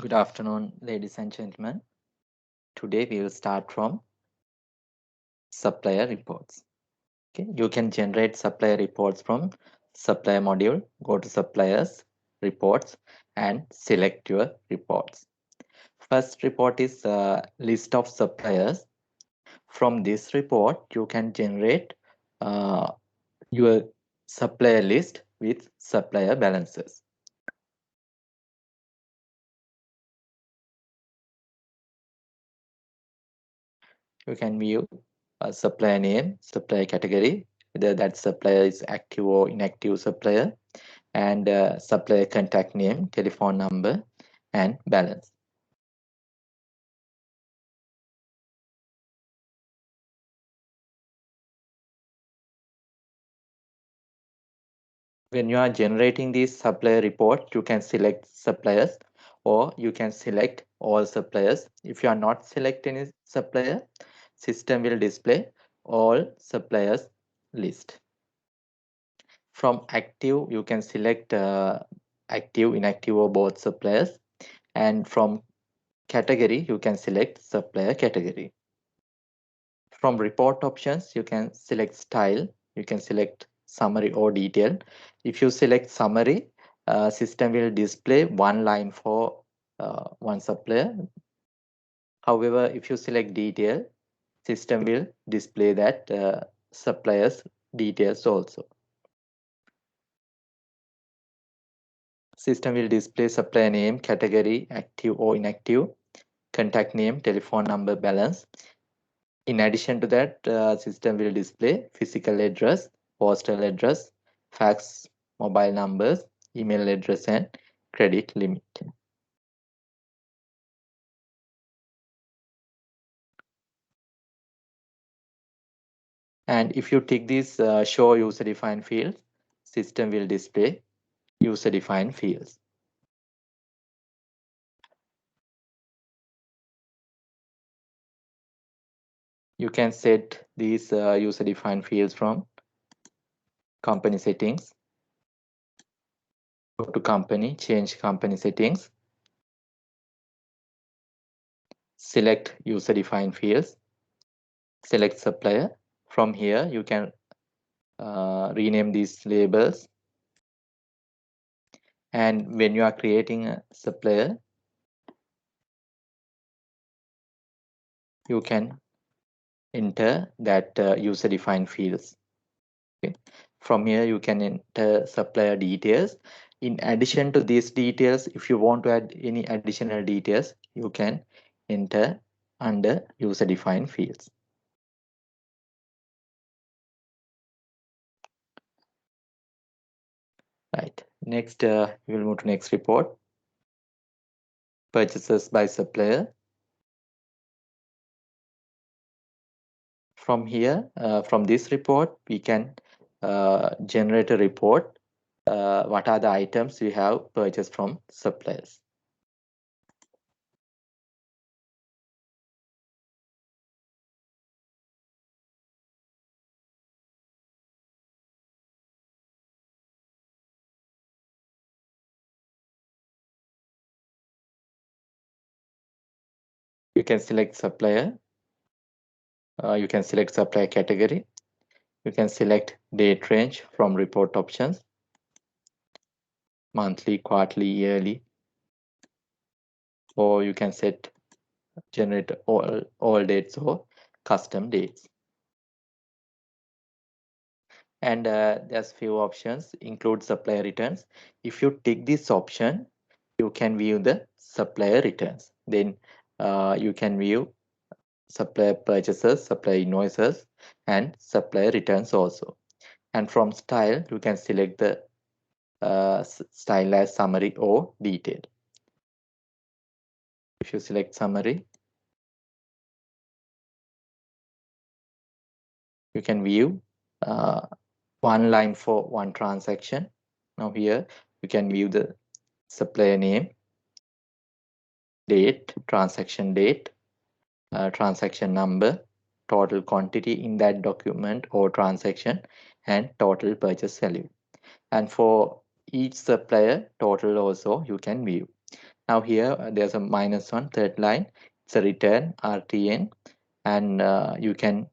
Good afternoon, ladies and gentlemen. Today we will start from supplier reports. Okay, you can generate supplier reports from supplier module. Go to suppliers reports and select your reports. First report is a list of suppliers. From this report, you can generate your supplier list with supplier balances. You can view a supplier name, supplier category, whether that supplier is active or inactive supplier, and supplier contact name, telephone number, and balance. When you are generating this supplier report, you can select suppliers or you can select all suppliers. If you are not selecting any supplier, system will display all suppliers list. From active, you can select active, inactive, or both suppliers. And from category, you can select supplier category. From report options, you can select style, you can select summary or detail. If you select summary, system will display one line for one supplier. However, if you select detail, system will display that supplier's details also. System will display supplier name, category, active or inactive, contact name, telephone number, balance. In addition to that, system will display physical address, postal address, fax, mobile numbers, email address, and credit limit. And if you tick this show user-defined fields, system will display user-defined fields. You can set these user-defined fields from company settings. Go to company, change company settings. Select user-defined fields. Select supplier. From here, you can rename these labels. And when you are creating a supplier, you can enter that user-defined fields. Okay. From here, you can enter supplier details. In addition to these details, if you want to add any additional details, you can enter under user-defined fields. Right. Next, we will move to next report. Purchases by supplier. From here, from this report, we can generate a report. What are the items we have purchased from suppliers? You can select supplier. You can select supplier category. You can select date range from report options. Monthly, quarterly, yearly. Or you can set generate all dates or custom dates. And there's few options, include supplier returns. If you tick this option, you can view the supplier returns. Then you can view supplier purchases, supplier invoices, and supplier returns also. And from style, you can select the style as summary or detail. If you select summary, you can view one line for one transaction. Now here, you can view the supplier name, date, transaction date, transaction number, total quantity in that document or transaction, and total purchase value. And for each supplier, total also you can view. Now here there's a -1, third line. It's a return RTN, and you can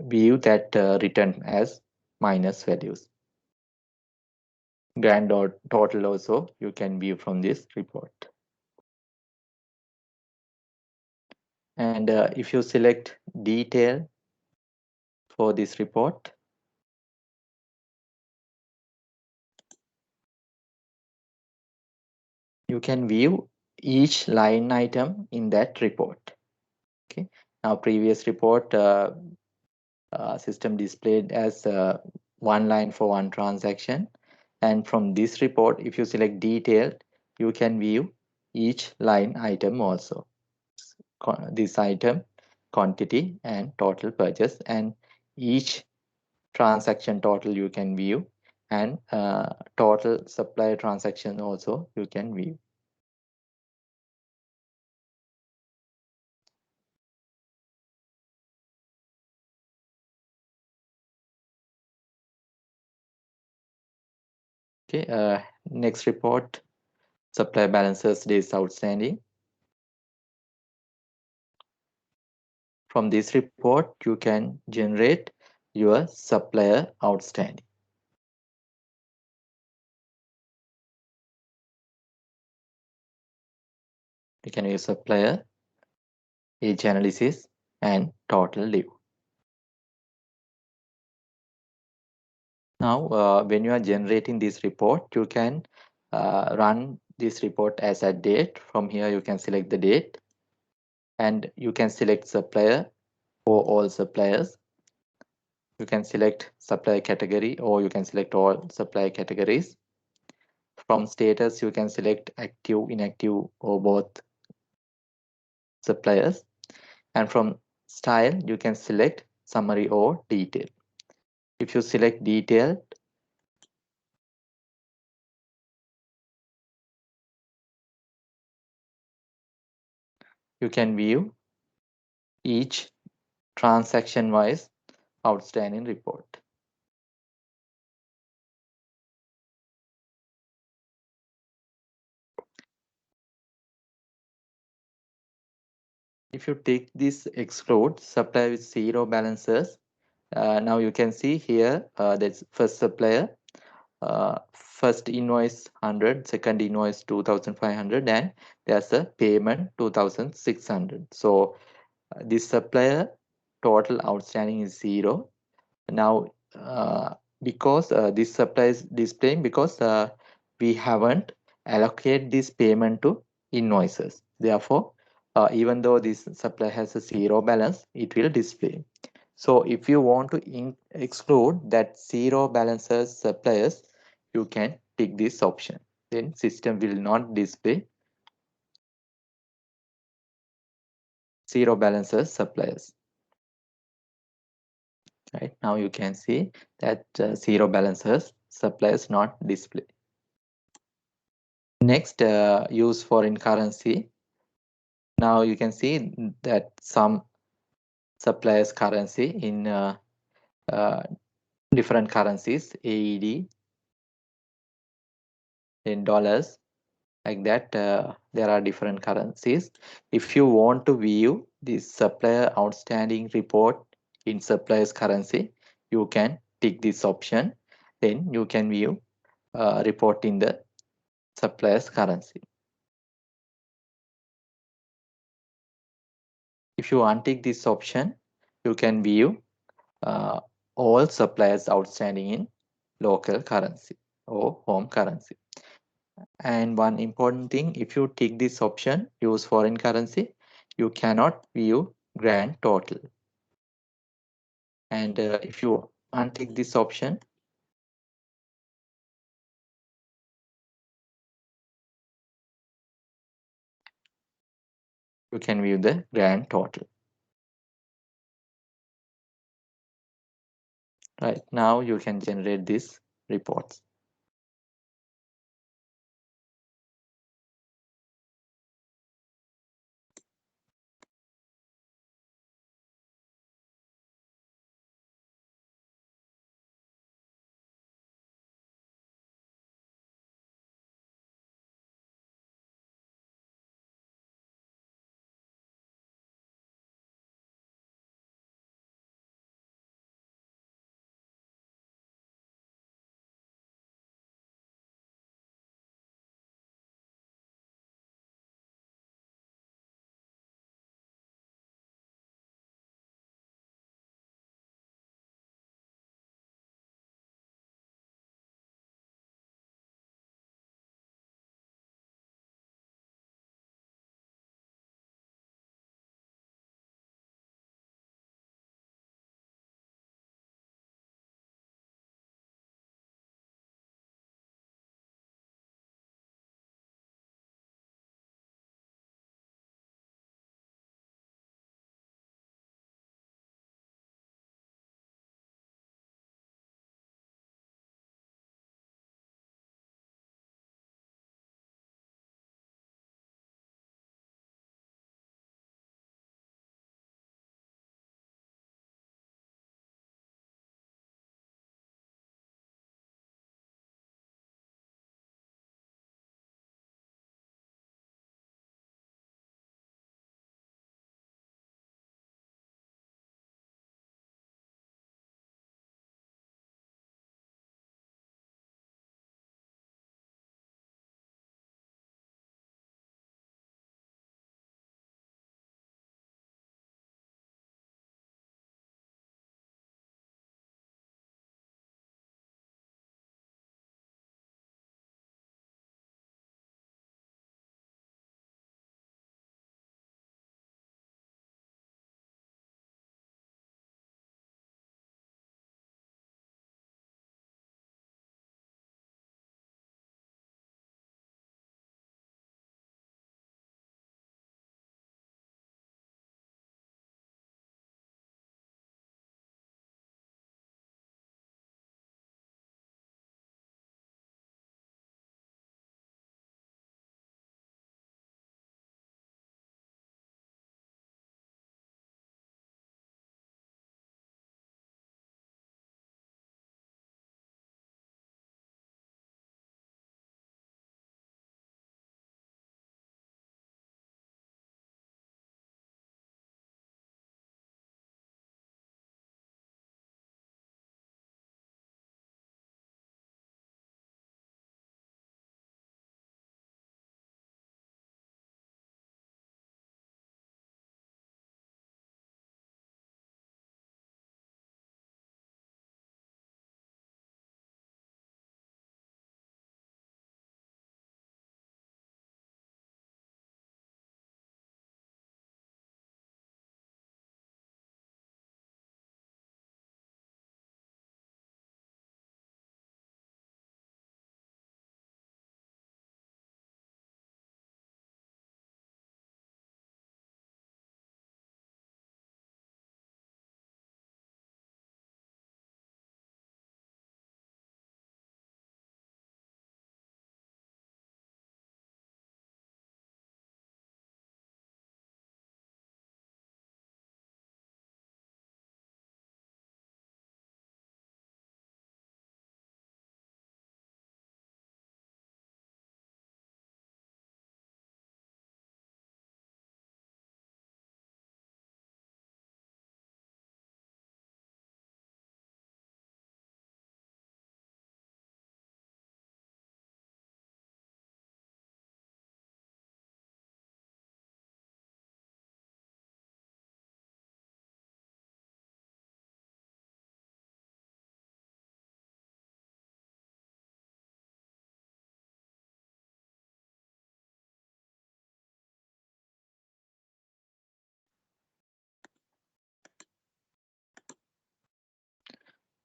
view that return as minus values. Grand total also you can view from this report. And if you select detail for this report, you can view each line item in that report. Okay. Now previous report system displayed as one line for one transaction, and from this report, if you select detailed, you can view each line item also. This item, quantity, and total purchase, and each transaction total you can view, and total supplier transaction also you can view. Okay, next report, supplier balances days outstanding. From this report, you can generate your supplier outstanding. You can use supplier, age analysis, and total due. Now, when you are generating this report, you can run this report as a date. From here, you can select the date, and you can select supplier for all suppliers. You can select supplier category, or you can select all supplier categories. From status, you can select active, inactive, or both suppliers. And from style, you can select summary or detail. If you select detail, you can view each transaction-wise outstanding report. If you take this exclude supplier with zero balances, now you can see here that's first supplier, first invoice 100, second invoice 2,500, and there's a payment 2,600. So this supplier total outstanding is zero. Now because this supply is displaying because we haven't allocated this payment to invoices. Therefore, even though this supply has a zero balance, it will display. So if you want to exclude that zero balances suppliers, you can tick this option. Then system will not display zero balances suppliers. Right now you can see that zero balances suppliers not display. Next, use foreign currency. Now you can see that some suppliers currency in uh, different currencies, AED, in dollars, like that. There are different currencies. If you want to view this supplier outstanding report in supplier's currency, you can tick this option. Then you can view report in the supplier's currency. If you untick this option, you can view uh, all suppliers outstanding in local currency or home currency. And one important thing, if you tick this option, use foreign currency, you cannot view grand total. And if you untick this option, you can view the grand total. Right now, you can generate these reports.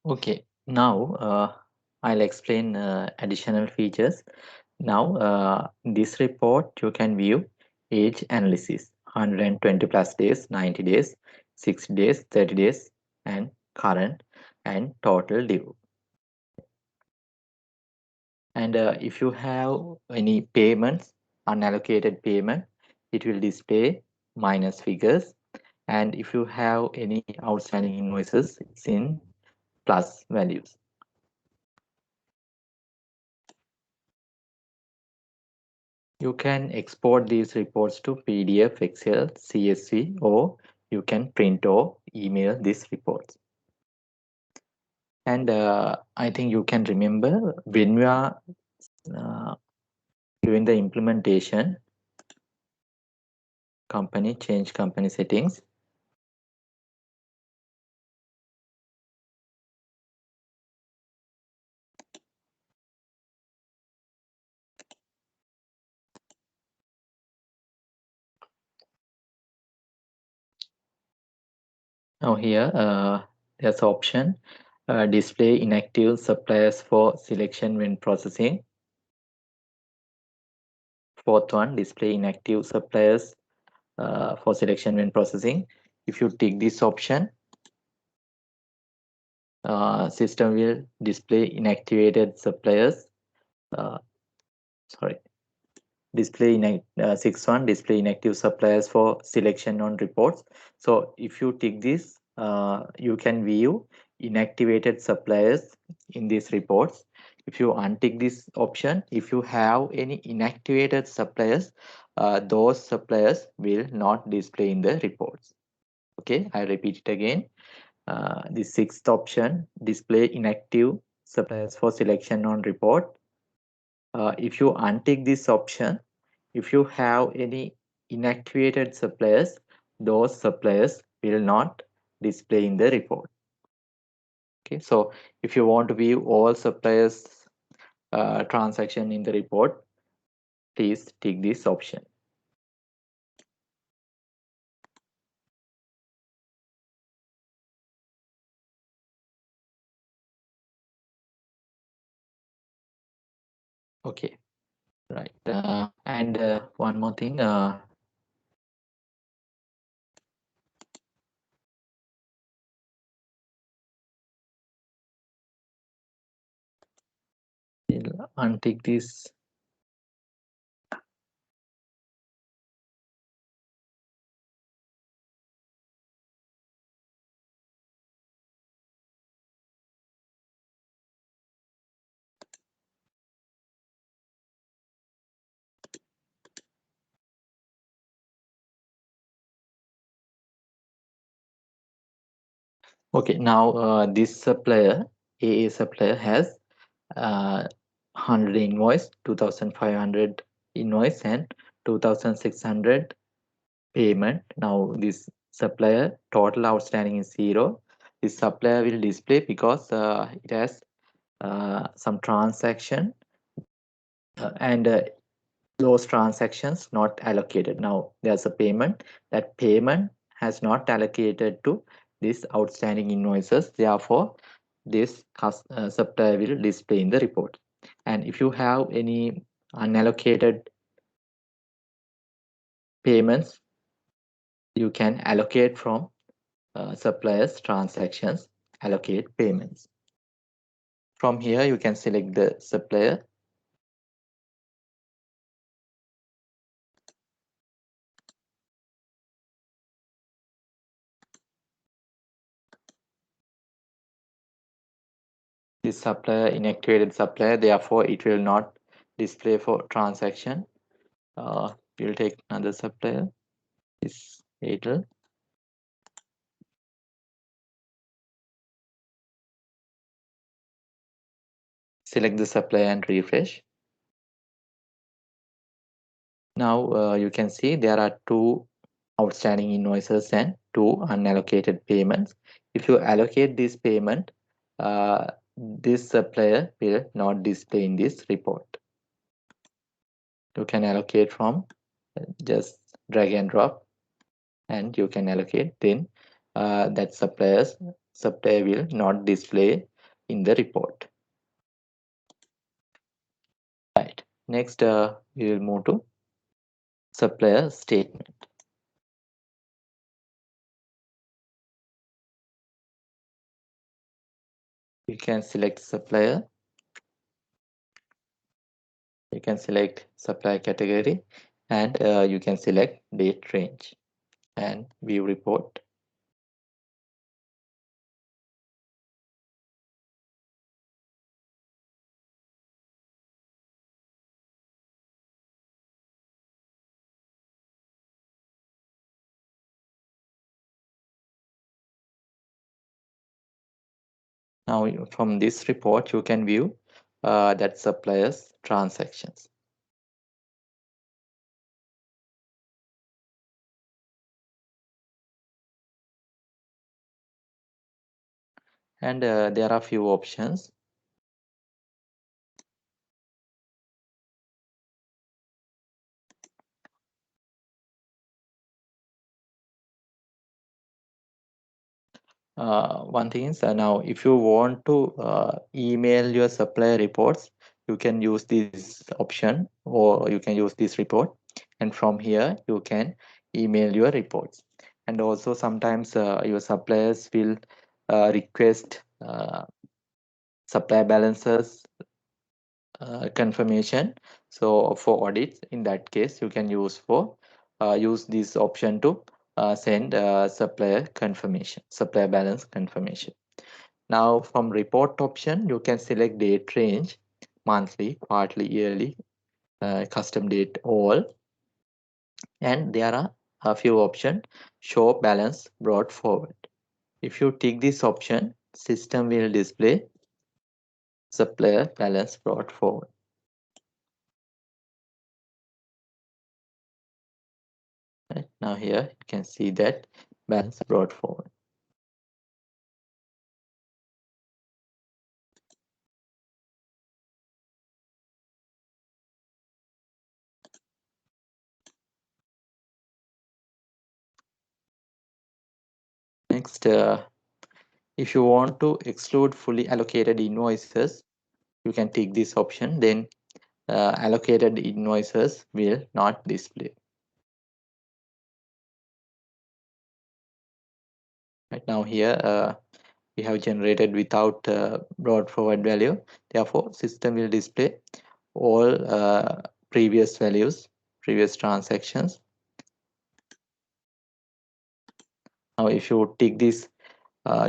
Okay, now I'll explain additional features. Now, this report you can view age analysis 120 plus days, 90 days, 60 days, 30 days, and current and total due. And if you have any payments, unallocated payment, it will display minus figures. And if you have any outstanding invoices, it's in plus values. You can export these reports to PDF, Excel, CSV, or you can print or email these reports. And I think you can remember when we are uh, doing the implementation, change company settings. Now here, there's option display inactive suppliers for selection when processing. Fourth one, display inactive suppliers for selection when processing. If you tick this option, system will display inactivated suppliers. Uh, sorry, sixth one, display inactive suppliers for selection on reports. So if you tick this, you can view inactivated suppliers in these reports. If you untick this option, if you have any inactivated suppliers, those suppliers will not display in the reports. Okay, I repeat it again. The sixth option, display inactive suppliers for selection on report. If you untick this option, if you have any inactivated suppliers, those suppliers will not display in the report. Okay, so if you want to view all suppliers transaction in the report, please tick this option. Okay, right. And one more thing. We'll untick this. Okay, now this supplier, AA supplier, has 100 invoice, 2,500 invoice, and 2,600 payment. Now this supplier total outstanding is 0. This supplier will display because it has some transaction and those transactions not allocated. Now there's a payment. That payment has not allocated to these outstanding invoices. Therefore, this supplier will display in the report. And if you have any unallocated payments, you can allocate from suppliers transactions, allocate payments. From here, you can select the supplier. This supplier, inactivated supplier, therefore it will not display for transaction. We'll take another supplier, this Airtel. Select the supplier and refresh. Now you can see there are 2 outstanding invoices and 2 unallocated payments. If you allocate this payment, this supplier will not display in this report. You can allocate from just drag and drop, and you can allocate. Then that supplier will not display in the report. Right. Next, we will move to supplier statement. You can select supplier. You can select supplier category, and you can select date range and view report. Now, from this report, you can view that supplier's transactions. And there are few options. One thing is now if you want to email your supplier reports, you can use this option, or you can use this report, and from here you can email your reports. And also sometimes your suppliers will request supplier balances confirmation. So for audits, in that case, you can use this option to send supplier confirmation, supplier balance confirmation. Now from report option, you can select date range, monthly, quarterly, yearly, custom date, all. And there are a few options. Show balance brought forward. If you tick this option, system will display supplier balance brought forward. Right. Now here you can see that balance brought forward. Next, if you want to exclude fully allocated invoices, you can tick this option. Then allocated invoices will not display. Right now here we have generated without brought forward value. Therefore, system will display all previous values, previous transactions. Now, if you tick this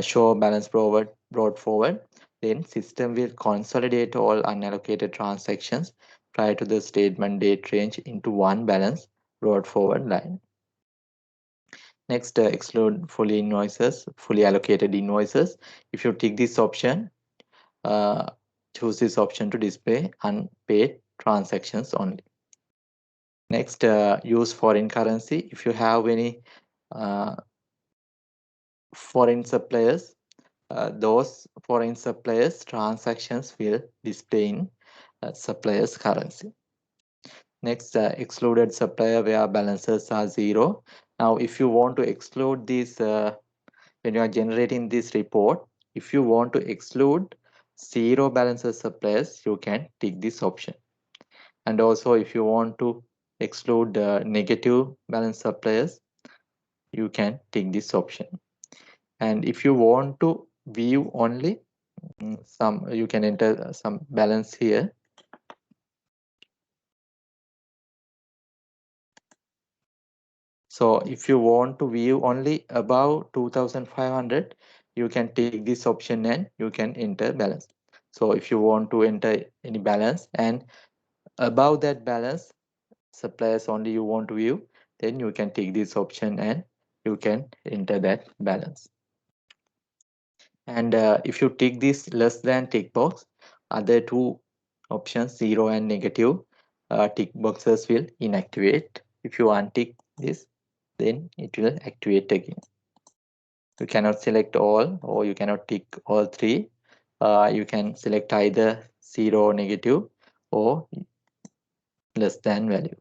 show balance brought forward, then system will consolidate all unallocated transactions prior to the statement date range into one balance brought forward line. Next, exclude fully allocated invoices. If you tick this option, choose this option to display unpaid transactions only. Next, use foreign currency. If you have any uh, foreign suppliers, those foreign suppliers transactions will display in suppliers currency. Next, excluded supplier where balances are zero. Now, if you want to exclude these, when you are generating this report, if you want to exclude zero balances suppliers, you can tick this option. And also, if you want to exclude negative balance suppliers, you can tick this option. And if you want to view only some, you can enter some balance here. So if you want to view only above 2500, you can take this option and you can enter balance. So if you want to enter any balance and above that balance suppliers only you want to view, then you can take this option and you can enter that balance. And if you tick this less than tick box, other two options, zero and negative, tick boxes will inactivate. If you untick this, then it will activate again. You cannot select all, or you cannot tick all three. You can select either zero, negative, or less than value.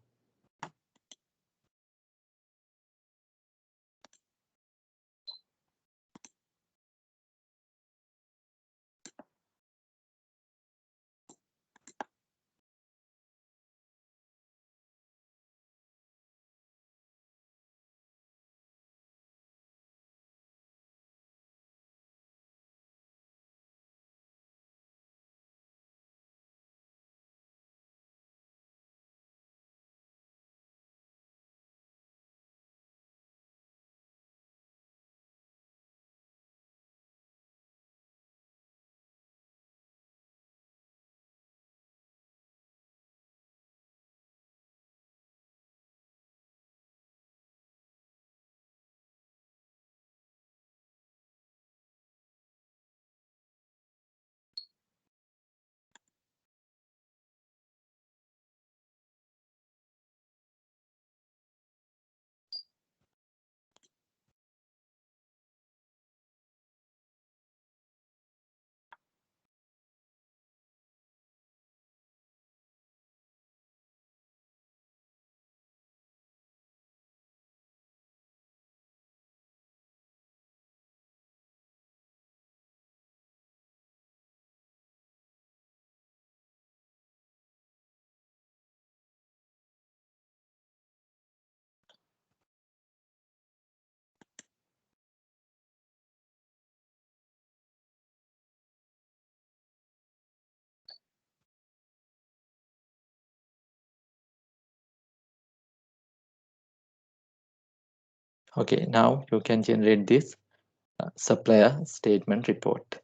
Okay, now you can generate this supplier statement report.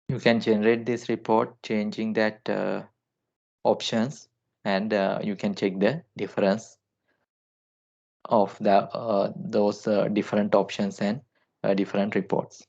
You can generate this report changing that options, and you can check the difference of those different options and different reports.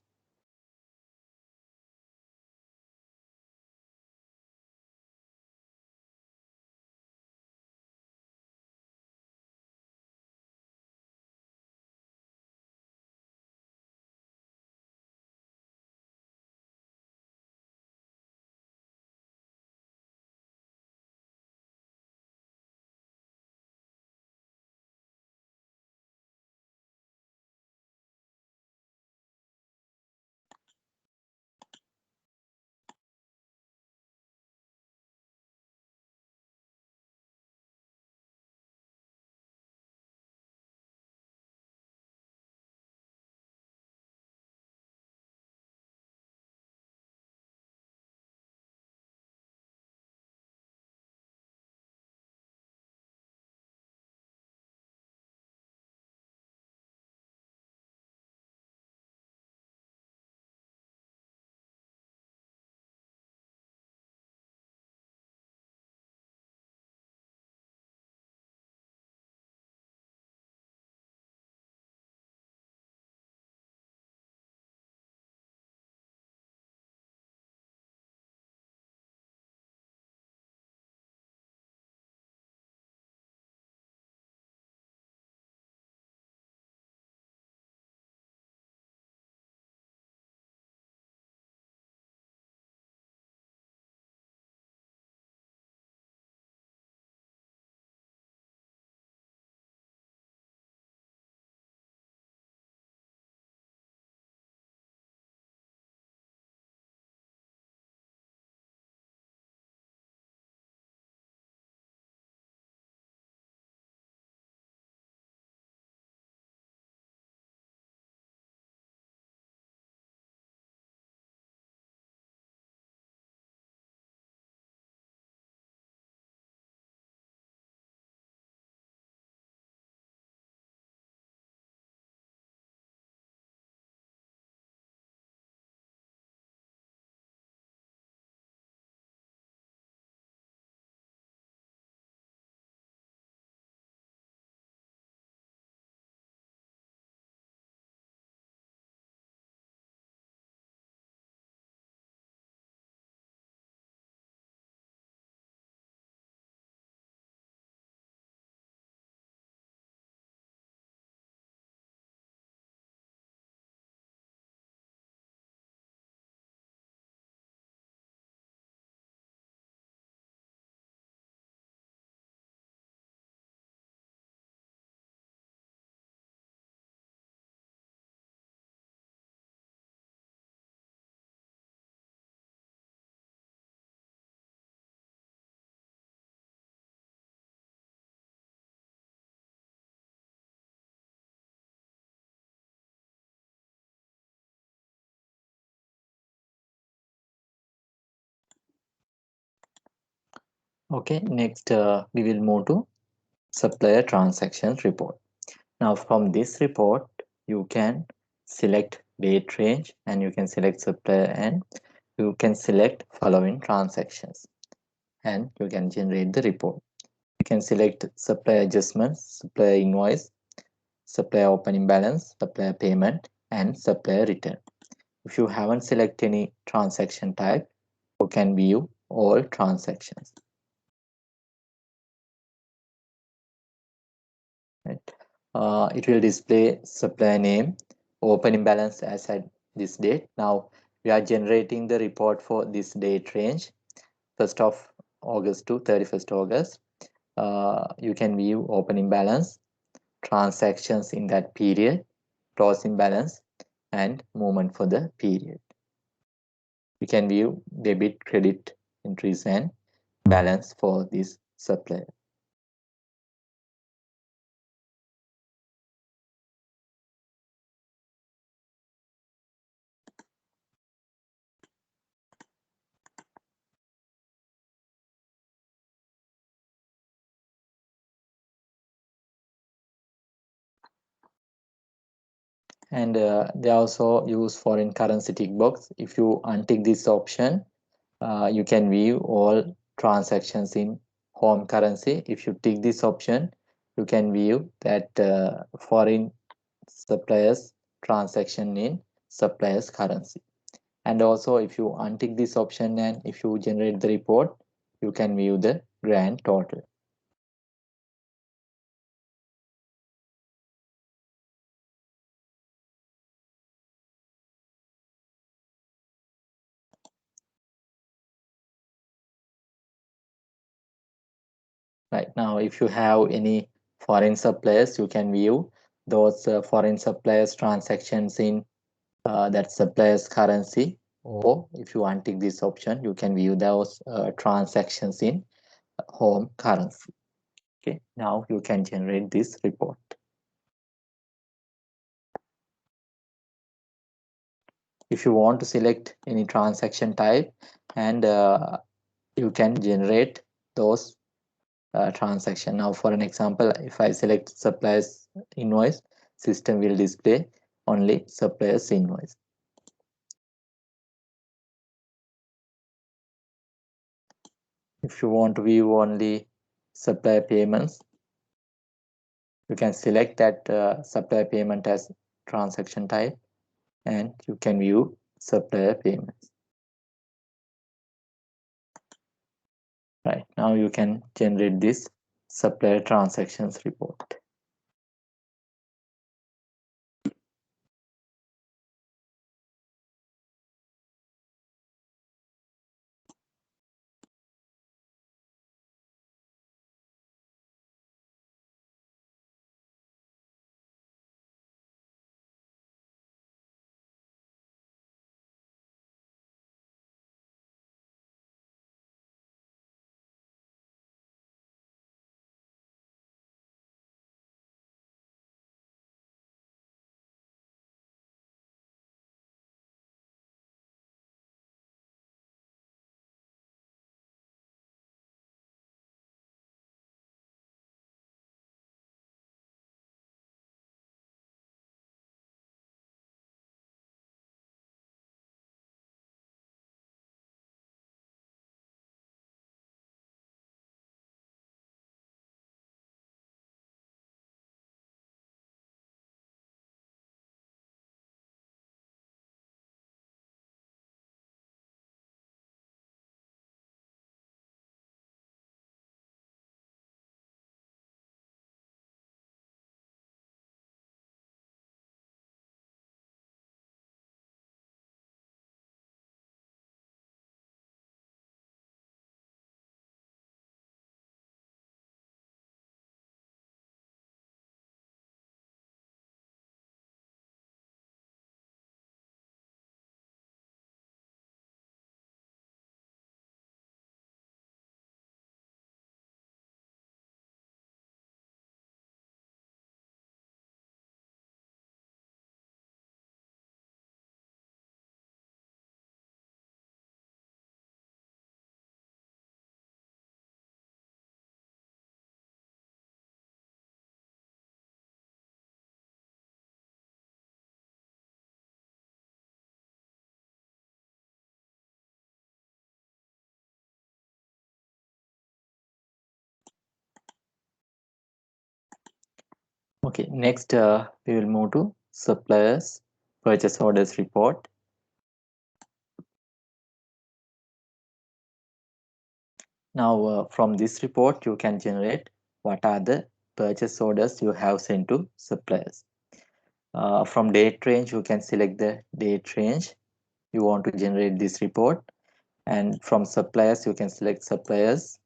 Okay, next we will move to supplier transactions report. Now from this report, you can select date range and you can select supplier and you can select following transactions and you can generate the report. You can select supplier adjustments, supplier invoice, supplier opening balance, supplier payment, and supplier return. If you haven't selected any transaction type, you can view all transactions. Right. It will display supplier name, opening balance as at this date. Now we are generating the report for this date range, 1st of August to 31st August. You can view opening balance, transactions in that period, closing balance, and movement for the period. You can view debit, credit entries, and balance for this supplier. And they also use foreign currency tick box. If you untick this option, you can view all transactions in home currency. If you tick this option, you can view that foreign suppliers transaction in suppliers currency. And also, if you untick this option and if you generate the report, you can view the grand total. Right now, if you have any foreign suppliers, you can view those foreign suppliers transactions in that supplier's currency. Or if you untick this option, you can view those transactions in home currency. Okay, now you can generate this report. If you want to select any transaction type, and you can generate those transaction. Now, for an example, if I select suppliers invoice, system will display only suppliers invoice. If you want to view only supplier payments, you can select that supplier payment as transaction type, and you can view supplier payments. Right now, you can generate this supplier transactions report. Okay, next we will move to suppliers purchase orders report. Now from this report you can generate what are the purchase orders you have sent to suppliers. From date range you can select the date range you want to generate this report, and from suppliers you can select suppliers.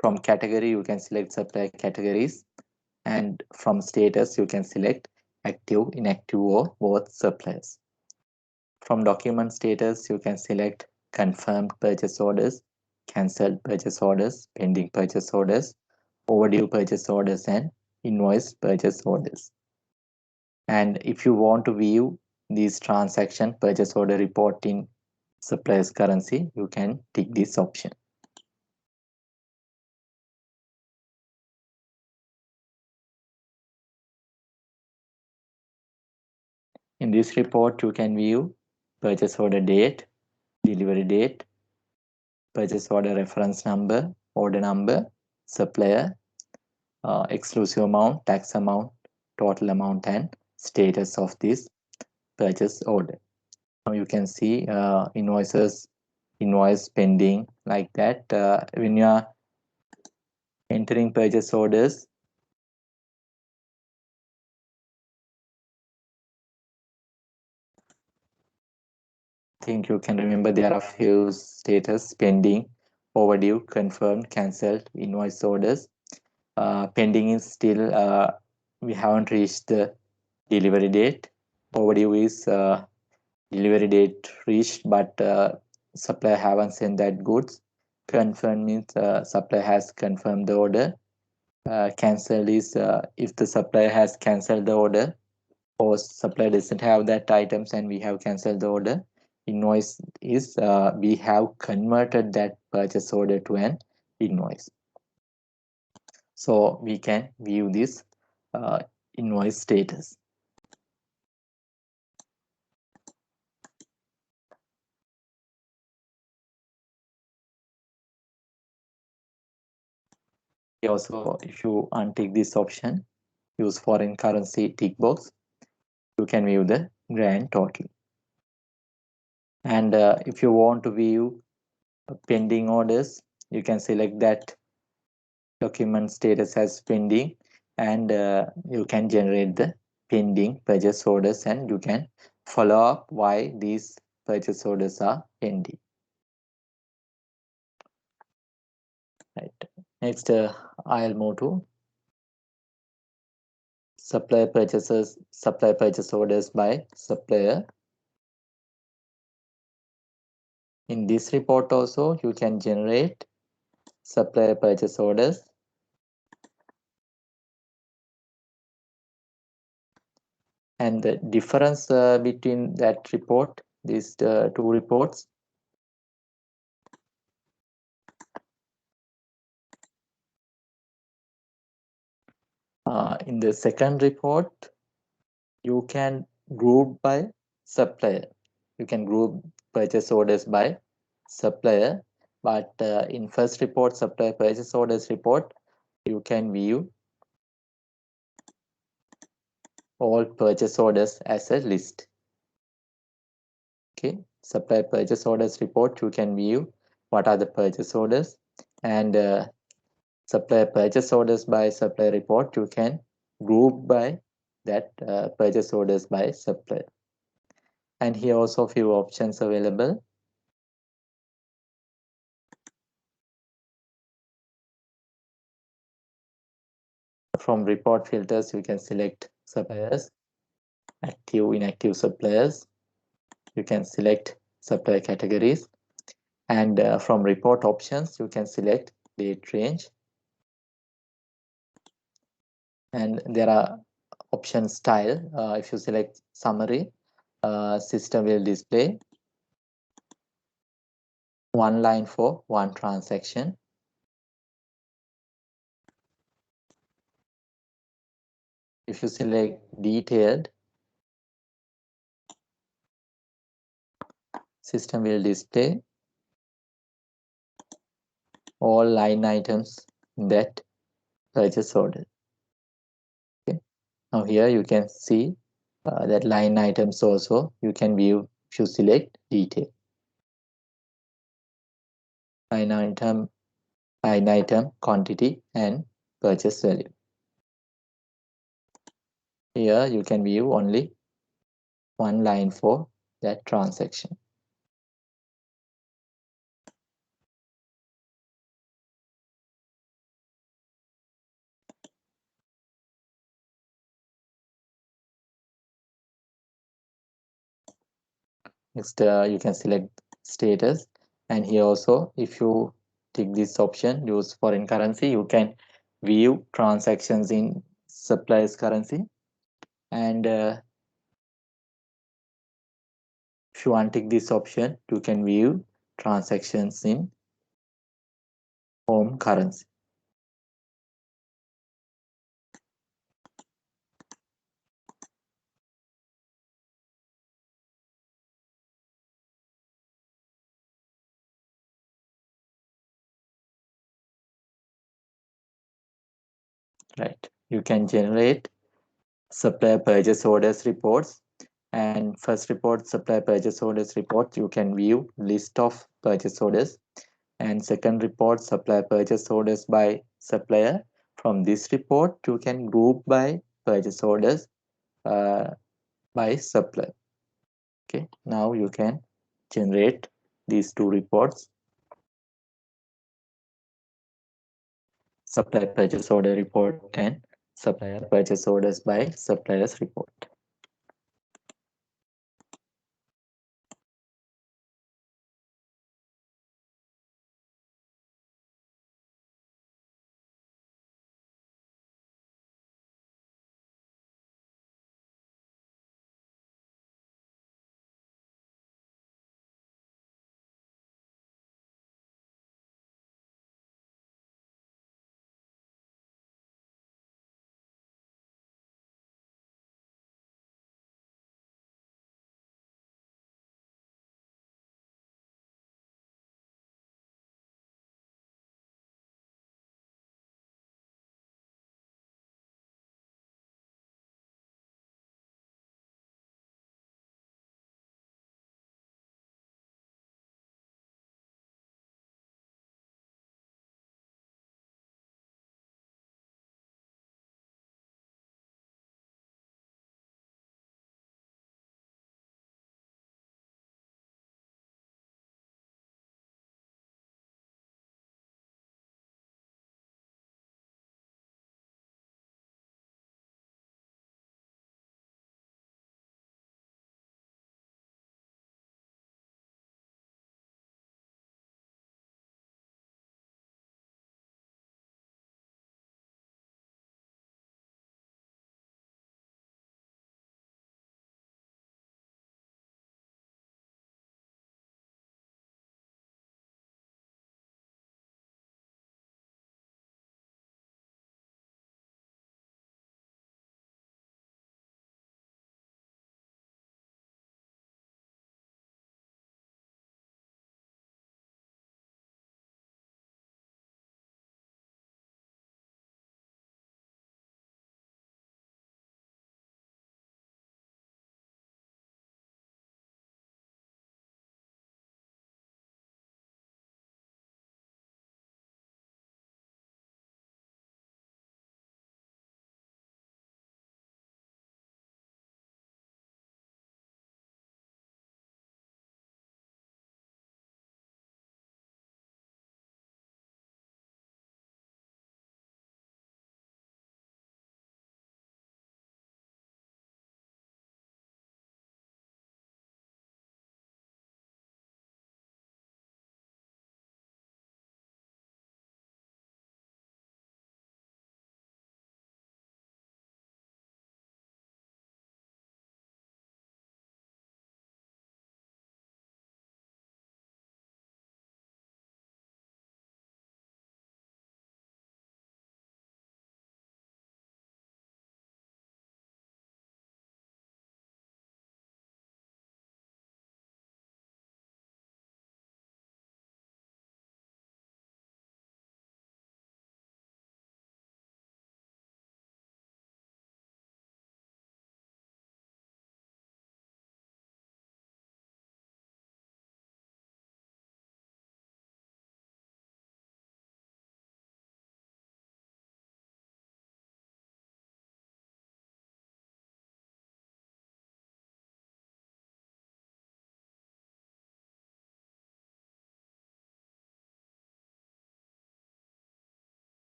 From category you can select supplier categories, and from status you can select active, inactive, or both suppliers. From document status you can select confirmed purchase orders, cancelled purchase orders, pending purchase orders, overdue purchase orders, and invoice purchase orders. And if you want to view these transaction purchase order report in supplier's currency, you can tick this option. In this report, you can view purchase order date, delivery date, purchase order reference number, order number, supplier, exclusive amount, tax amount, total amount, and status of this purchase order. Now you can see invoices, invoice pending, like that. When you are entering purchase orders, I think you can remember there are few status: pending, overdue, confirmed, cancelled, invoice orders. Pending is still we haven't reached the delivery date. Overdue is delivery date reached, but supplier haven't sent that goods. Confirmed means supplier has confirmed the order. Cancelled is if the supplier has cancelled the order, or supplier doesn't have that items and we have cancelled the order. Invoice is we have converted that purchase order to an invoice. So we can view this invoice status. Also, if you untick this option, use foreign currency tick box, you can view the grand total. And if you want to view pending orders, you can select that document status as pending, and you can generate the pending purchase orders, and you can follow up why these purchase orders are pending. Right. Next, I'll move to supplier purchase orders by supplier. In this report also, you can generate supplier purchase orders. And the difference between that report, these two reports, in the second report, you can group by supplier. You can group purchase orders by supplier, but in first report, supplier purchase orders report, you can view all purchase orders as a list. Okay, supplier purchase orders report, you can view what are the purchase orders, and supplier purchase orders by supplier report, you can group by that purchase orders by supplier. And here also few options available. From report filters, you can select suppliers, active, inactive suppliers. You can select supplier categories, and from report options, you can select date range. And there are option style. If you select summary, system will display one line for one transaction. If you select detailed, system will display all line items in that purchase order. Okay. Now here you can see that line items also you can view if you select detail. Line item, quantity, and purchase value. Here you can view only one line for that transaction. Next, you can select status, and here also, if you tick this option, use foreign currency, you can view transactions in supplier's currency. And if you untick this option, you can view transactions in home currency. Right. You can generate supplier purchase orders reports, and first report, supplier purchase orders report, you can view list of purchase orders, and second report, supplier purchase orders by supplier. From this report you can group by purchase orders uh, by supplier. Okay, now you can generate these two reports, supplier purchase order report and supplier purchase orders by suppliers report.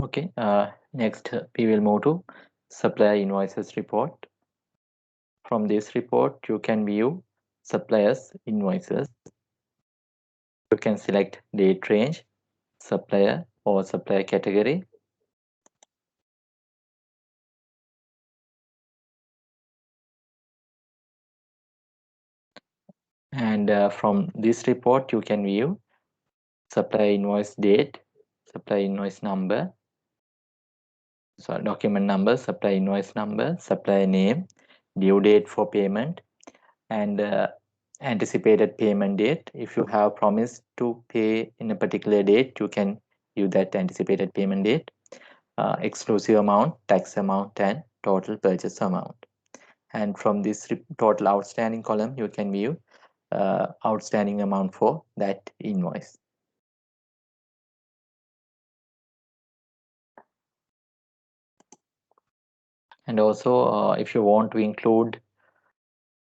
Okay, next we will move to supplier invoices report. From this report, you can view suppliers invoices. You can select date range, supplier or supplier category. And from this report, you can view supplier invoice date, supplier invoice number, so document number, supplier invoice number, supplier name, due date for payment, and anticipated payment date. If you have promised to pay in a particular date, you can view that anticipated payment date, exclusive amount, tax amount, and total purchase amount. And from this total outstanding column, you can view outstanding amount for that invoice. And also, if you want to include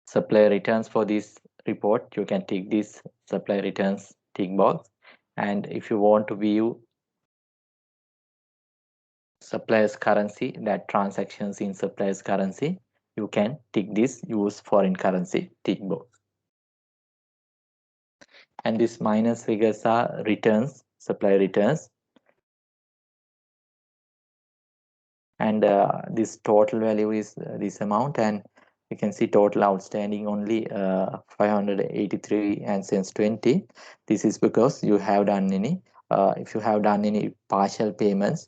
supplier returns for this report, you can tick this supplier returns tick box. And if you want to view supplier's currency, that transactions in supplier's currency, you can tick this use foreign currency tick box. And these minus figures are returns, supplier returns. And this total value is this amount, and you can see total outstanding only 583 and cents 20. This is because you have done any if you have done any partial payments,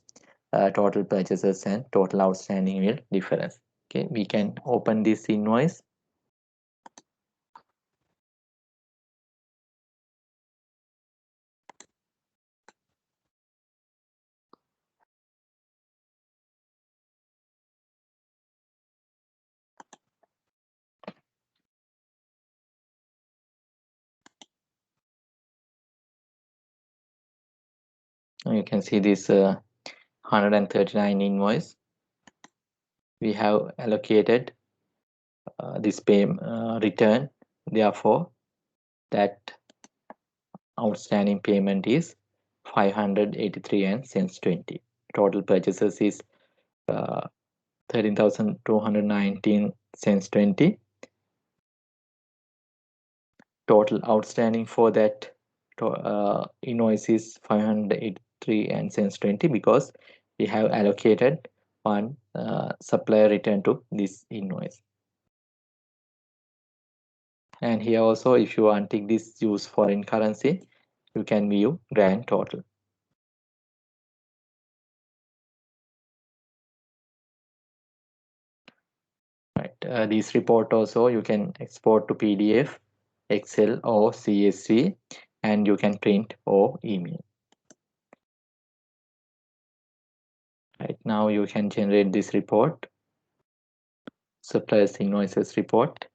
total purchases and total outstanding will difference. Okay, we can open this invoice. You can see this 139 invoice. We have allocated this pay return, therefore that outstanding payment is 583 and cents 20. Total purchases is 13,219 cents 20. Total outstanding for that invoice is 583 and cents 20 because we have allocated one supplier return to this invoice. And here also, if you untick this use foreign currency, you can view grand total. Right. This report also you can export to PDF, Excel or CSV, and you can print or email. Right now you can generate this report, suppliers invoices report.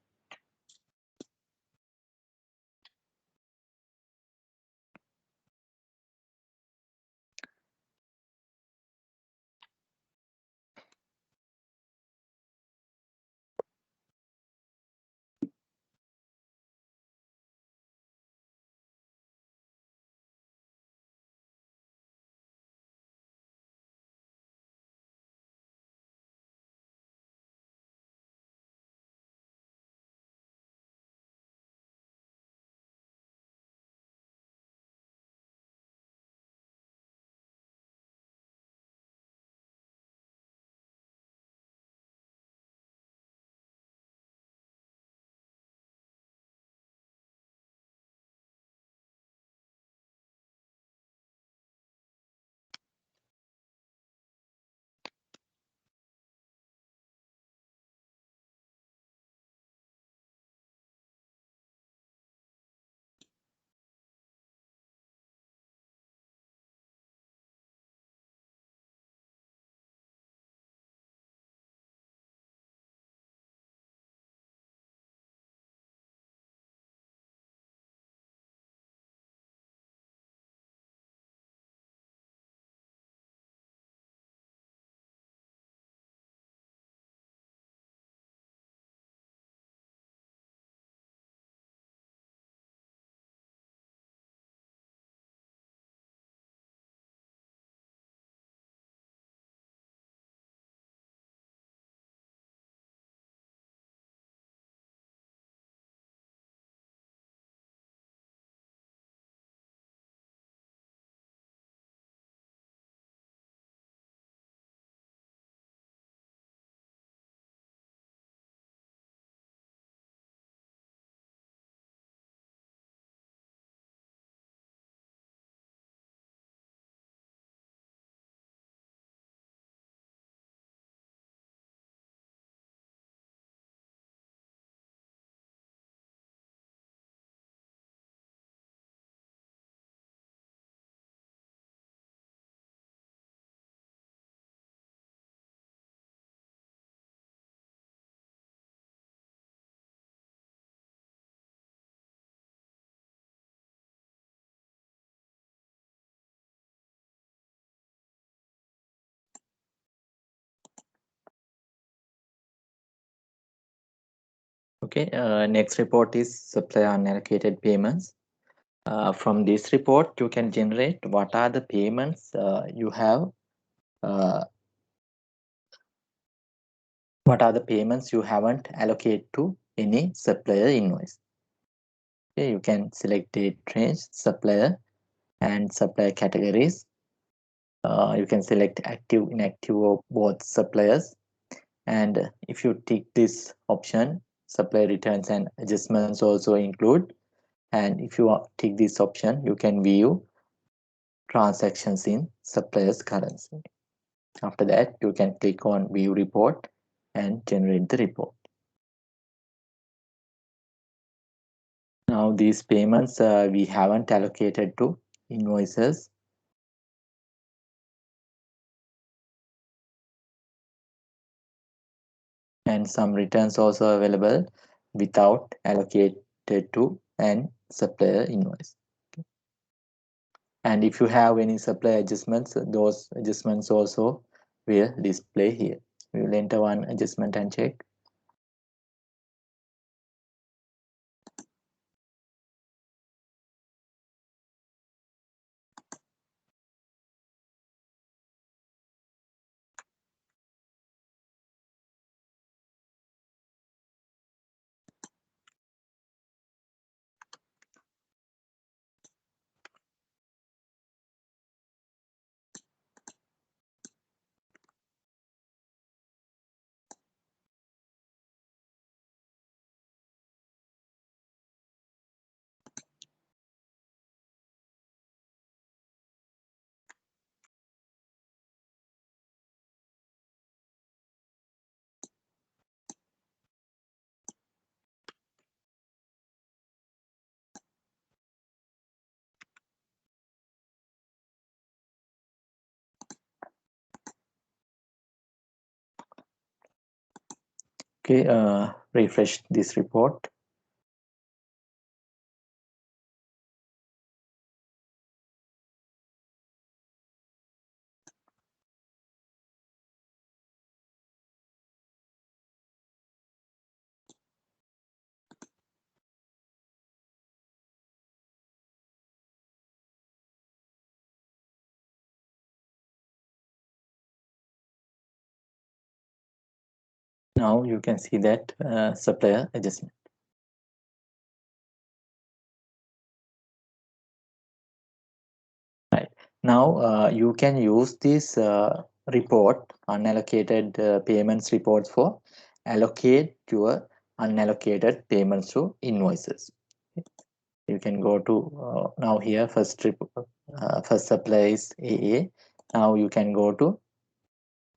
Okay, next report is supplier unallocated payments. From this report, you can generate what are the payments you have, what are the payments you haven't allocated to any supplier invoice. Okay, you can select date range, supplier, and supplier categories. You can select active, inactive, or both suppliers. And if you tick this option, supplier returns and adjustments also include. And if you tick this option, you can view transactions in supplier's currency. After that, you can click on view report and generate the report. Now these payments we haven't allocated to invoices. And some returns also available without allocated to an supplier invoice. And if you have any supplier adjustments, those adjustments also will display here. We will enter one adjustment and check. Okay, refresh this report. Now you can see that supplier adjustment. Right. Now you can use this report, unallocated payments report, for allocate your unallocated payments to invoices. You can go to now here first first supplier is AA. Now you can go to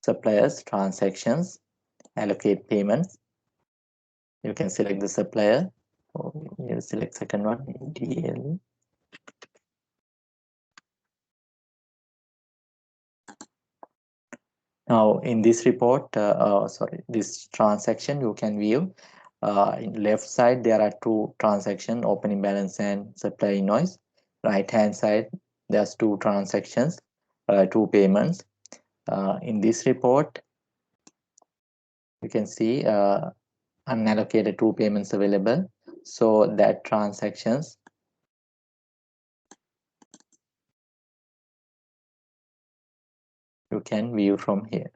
suppliers, transactions, allocate payments. You can select the supplier. You select second one, DL. Now in this report, sorry, this transaction, you can view in left side there are two transactions, opening balance and supply invoice. Right hand side there's two transactions, two payments. In this report, you can see unallocated two payments available. So that transactions you can view from here.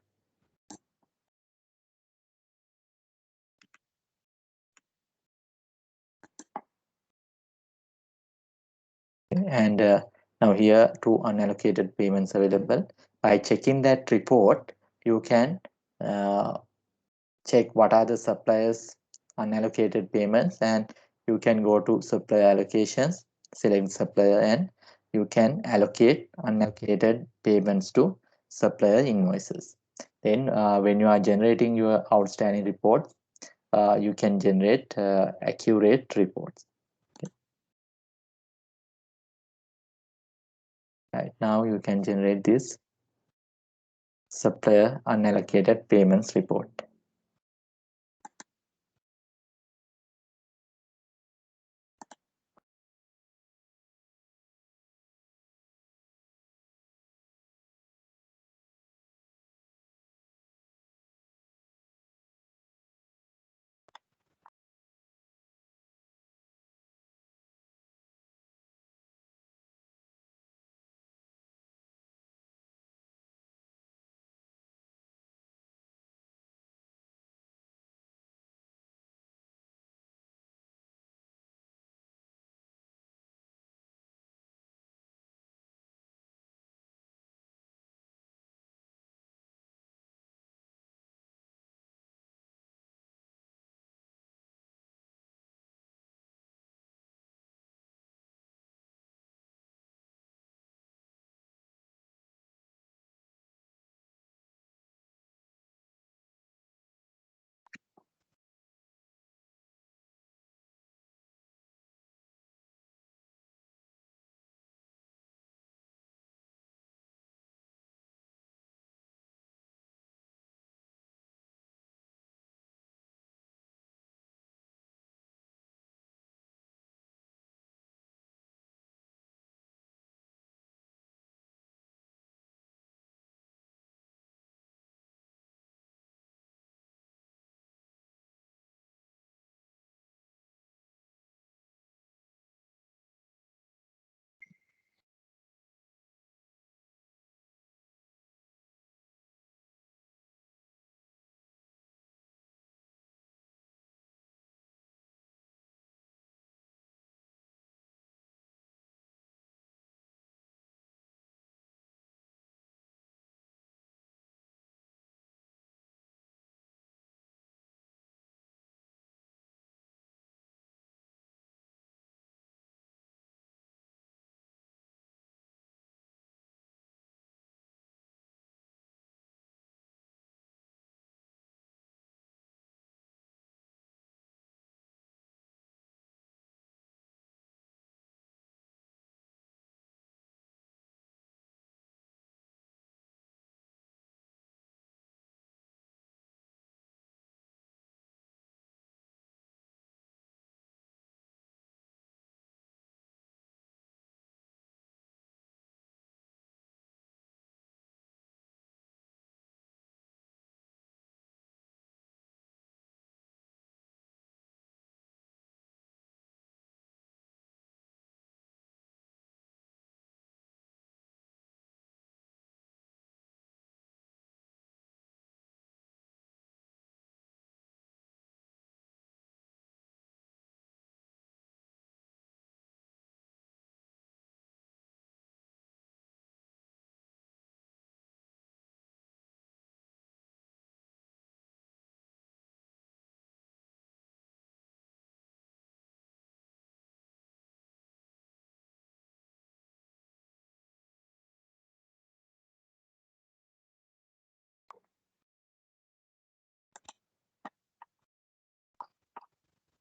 And now here two unallocated payments available. By checking that report, you can check what are the suppliers unallocated payments, and you can go to supplier allocations, select supplier, and you can allocate unallocated payments to supplier invoices. Then when you are generating your outstanding reports, you can generate accurate reports. Right now you can generate this supplier unallocated payments report.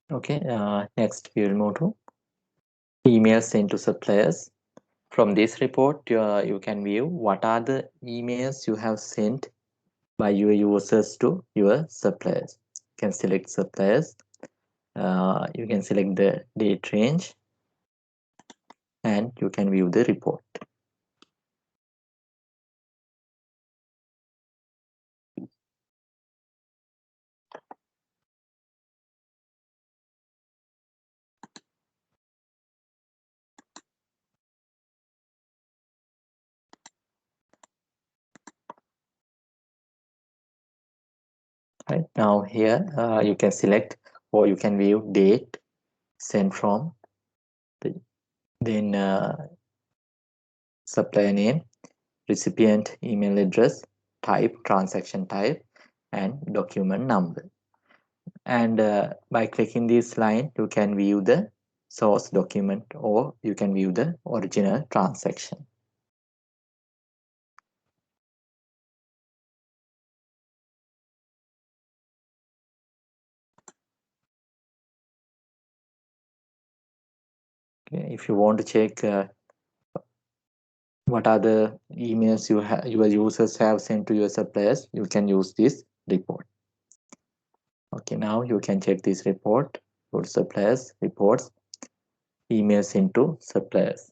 Okay, next we will move to emails sent to suppliers. From this report, you can view what are the emails you have sent by your users to your suppliers. You can select suppliers. You can select the date range and you can view the report. Right now here you can select or you can view date, sent from, then supplier name, recipient email address, type, transaction type, and document number. And by clicking this line, you can view the source document or you can view the original transaction. Okay, if you want to check what are the emails your users have sent to your suppliers, you can use this report. Okay, now you can check this report. Go to suppliers, reports, emails into suppliers.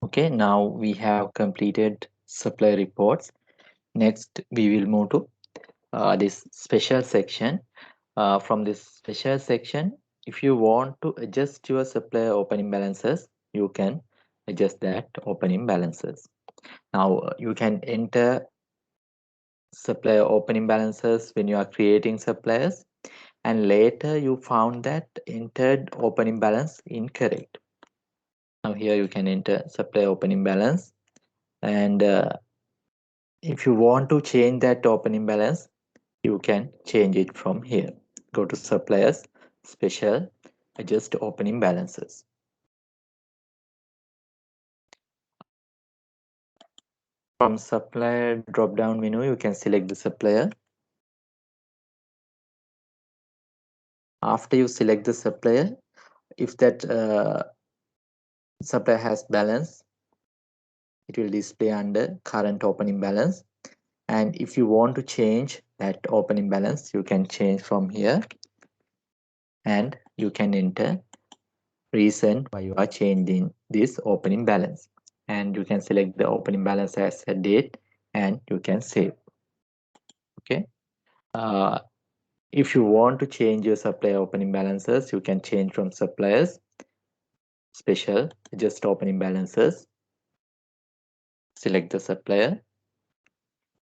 Okay, now we have completed supply reports. Next, we will move to this special section From this special section, if you want to adjust your supplier opening balances, you can adjust that opening balances. Now you can enter supplier opening balances when you are creating suppliers, and later you found that entered opening balance incorrect. Now here you can enter supplier opening balance, and if you want to change that opening balance, you can change it from here. Go to suppliers, special, adjust opening balances. From supplier drop down menu, you can select the supplier. After you select the supplier, if that supplier has balance, it will display under current opening balance. And if you want to change that opening balance, you can change from here, and you can enter reason why you are changing this opening balance, and you can select the opening balance as a date, and you can save. Okay. uh, if you want to change your supplier opening balances, you can change from suppliers, special, just opening balances, select the supplier,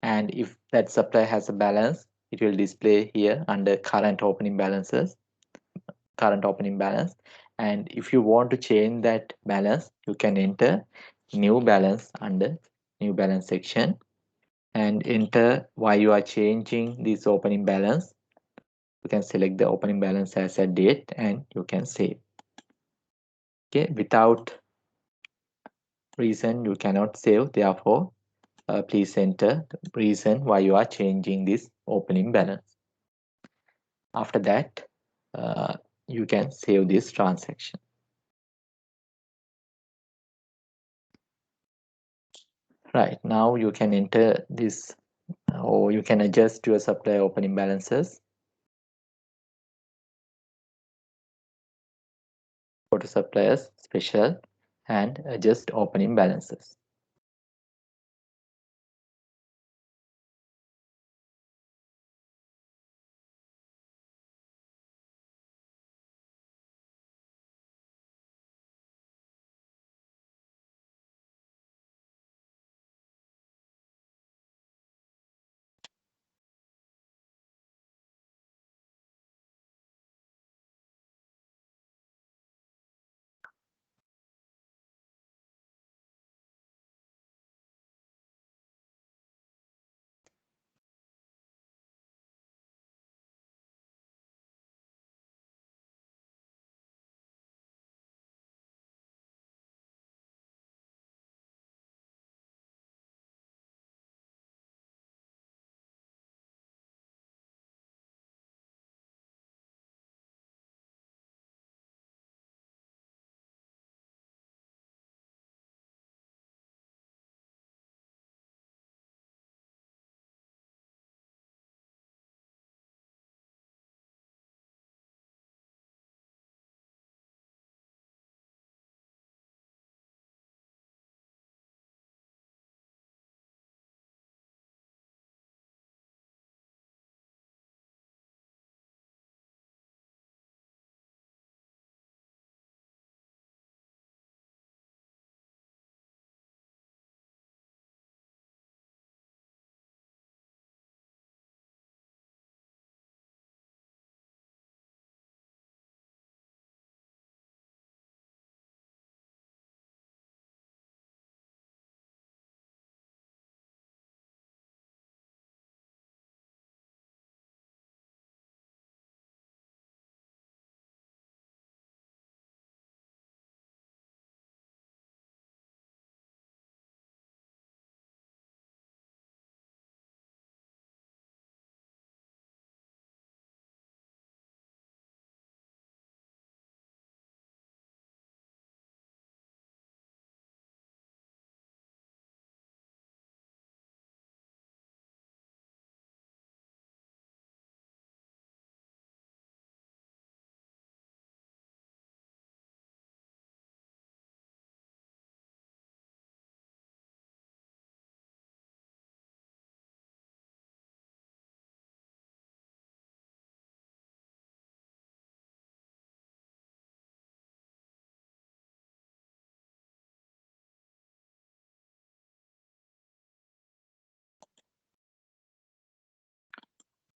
and if that supplier has a balance, it will display here under current opening balances, current opening balance. And if you want to change that balance, you can enter new balance under new balance section, and enter why you are changing this opening balance. You can select the opening balance as a date, and you can save. Okay, without reason you cannot save, therefore please enter the reason why you are changing this opening balance. After that, uh, you can save this transaction. Right, now you can enter this, or you can adjust your supplier opening balances. Go to suppliers, special, and adjust opening balances.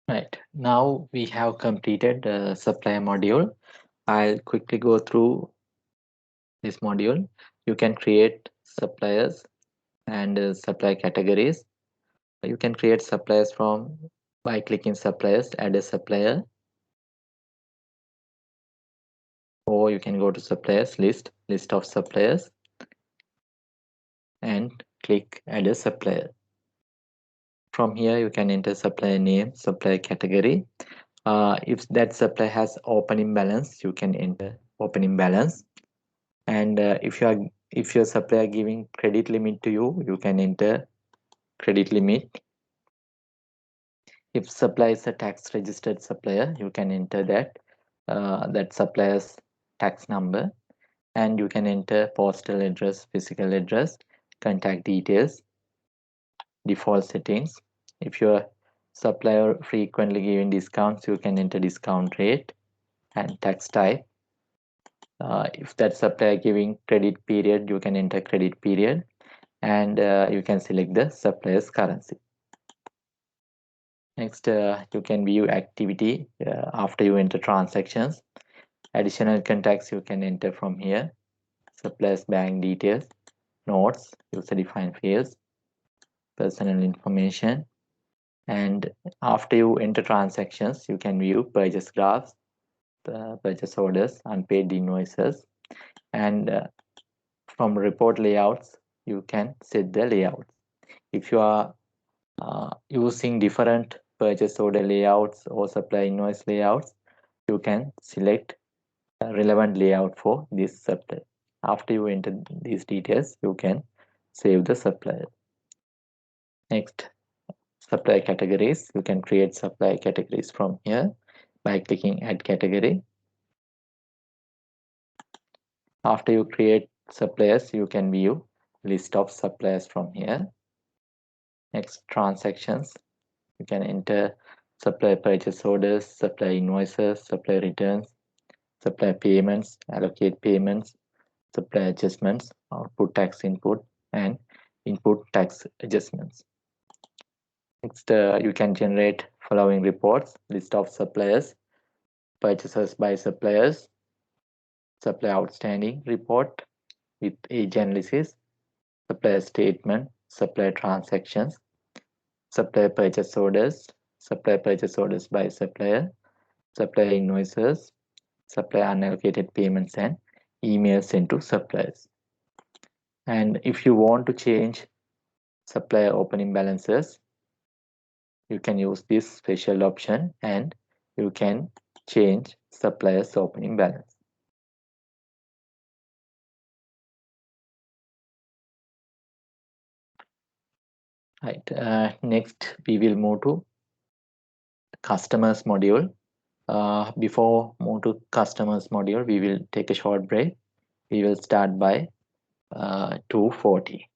Right. Now we have completed the supplier module. I'll quickly go through this module. You can create suppliers and supply categories. You can create suppliers from by clicking suppliers, add a supplier, or you can go to suppliers list of suppliers, and click add a supplier. From here, you can enter supplier name, supplier category. If that supplier has opening balance, you can enter opening balance. And if your supplier giving credit limit to you, you can enter credit limit. If supplier is a tax registered supplier, you can enter that supplier's tax number, and you can enter postal address, physical address, contact details, default settings. If your supplier frequently giving discounts, you can enter discount rate and tax type. If that supplier giving credit period, you can enter credit period, and you can select the supplier's currency. Next, you can view activity after you enter transactions. Additional contacts you can enter from here. Supplier's bank details, notes, user-defined fields, personal information. And after you enter transactions, you can view purchase graphs, purchase orders, unpaid invoices, and from report layouts, you can set the layouts. If you are using different purchase order layouts or supply invoice layouts, you can select a relevant layout for this supplier. After you enter these details, you can save the supplier. Next, supply categories. You can create supply categories from here by clicking add category. After you create suppliers, you can view list of suppliers from here. Next, transactions. You can enter supplier purchase orders, supplier invoices, supplier returns, supplier payments, allocate payments, supplier adjustments, output tax input, and input tax adjustments. Next, you can generate following reports: list of suppliers, purchases by suppliers, supplier outstanding report with age analysis, supplier statement, supplier transactions, supplier purchase orders by supplier, supplier invoices, supplier unallocated payments, and emails sent to suppliers. And if you want to change supplier opening balances, you can use this special option and you can change supplier's opening balance. Right. Next, we will move to customers module. Before move to customers module, we will take a short break. We will start by 2:40.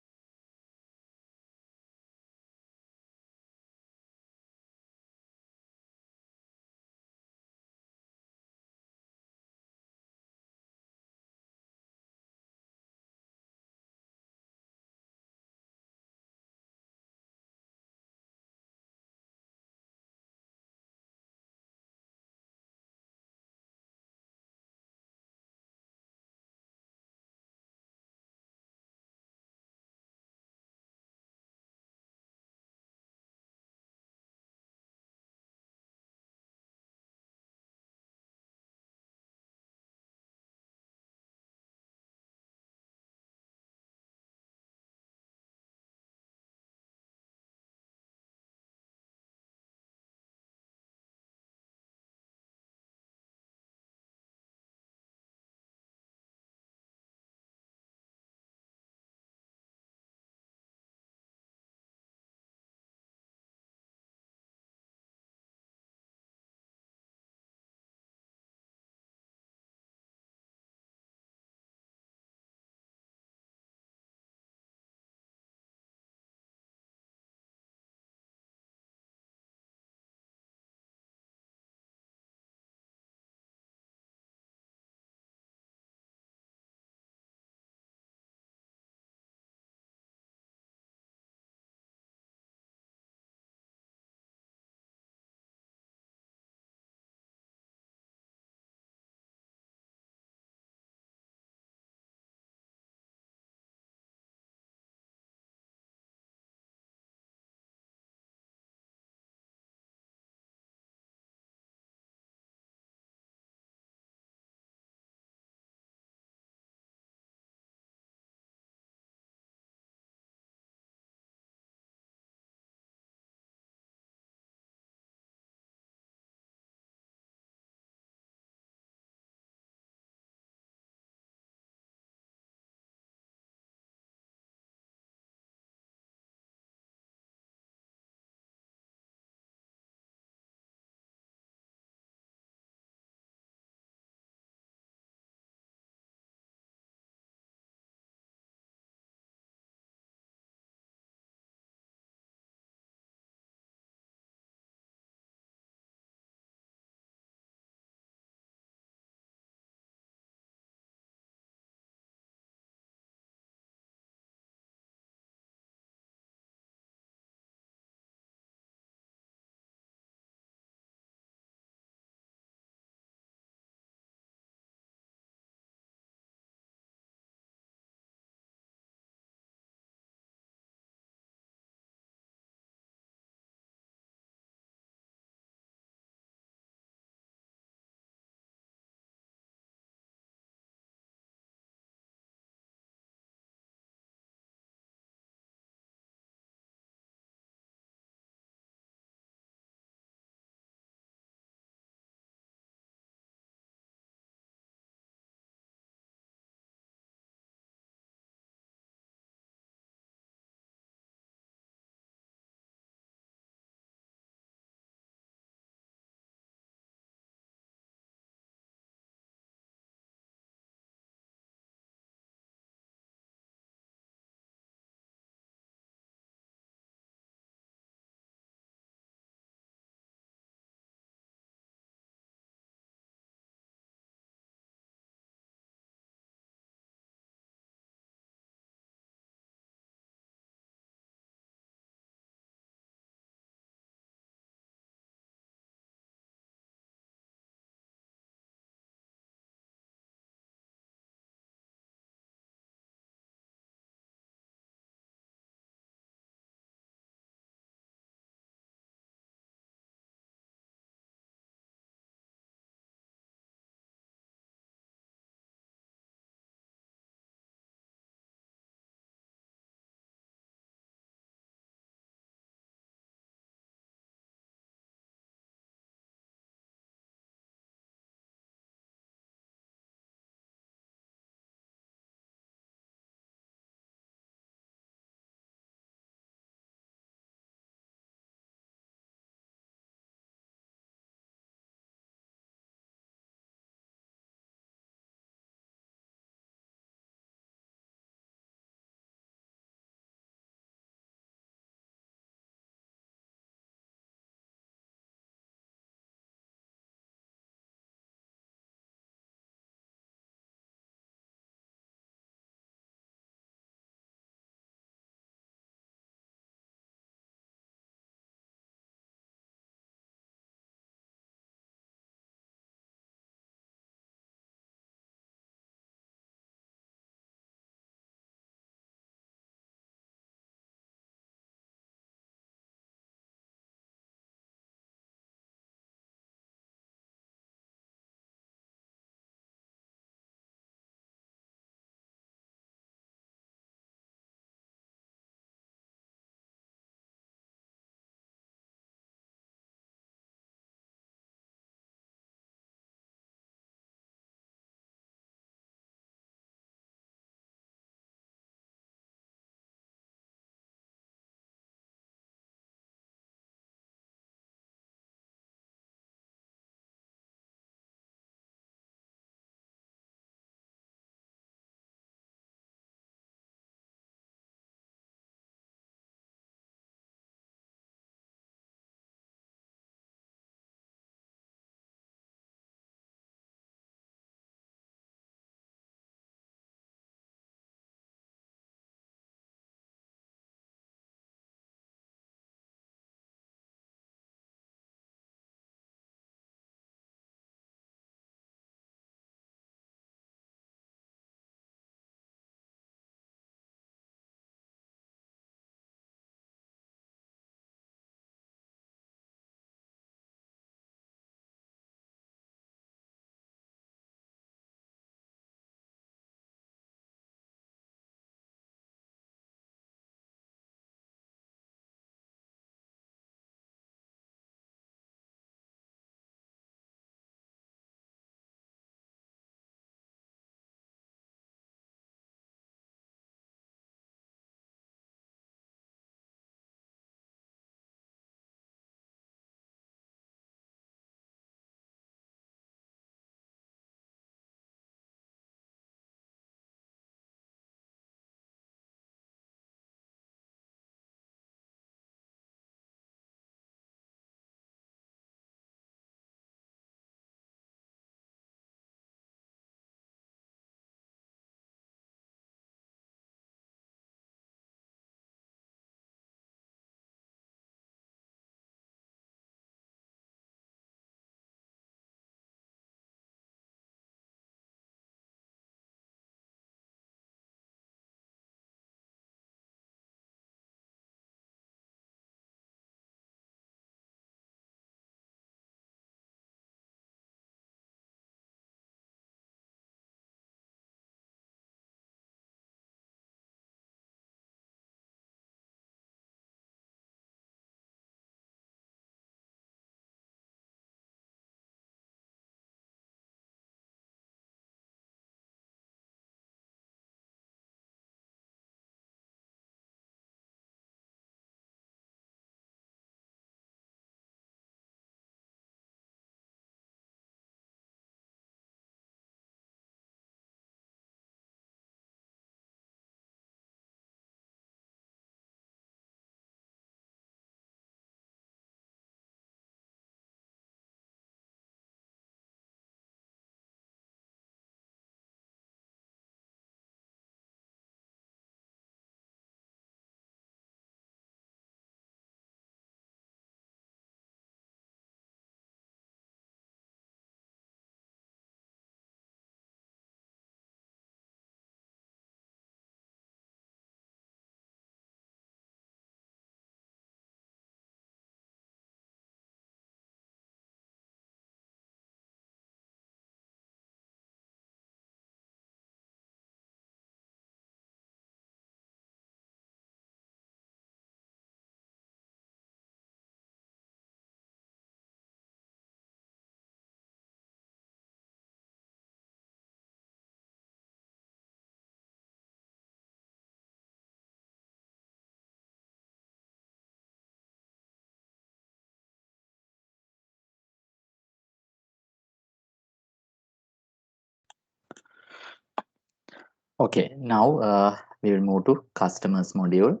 Okay, now we will move to customers module.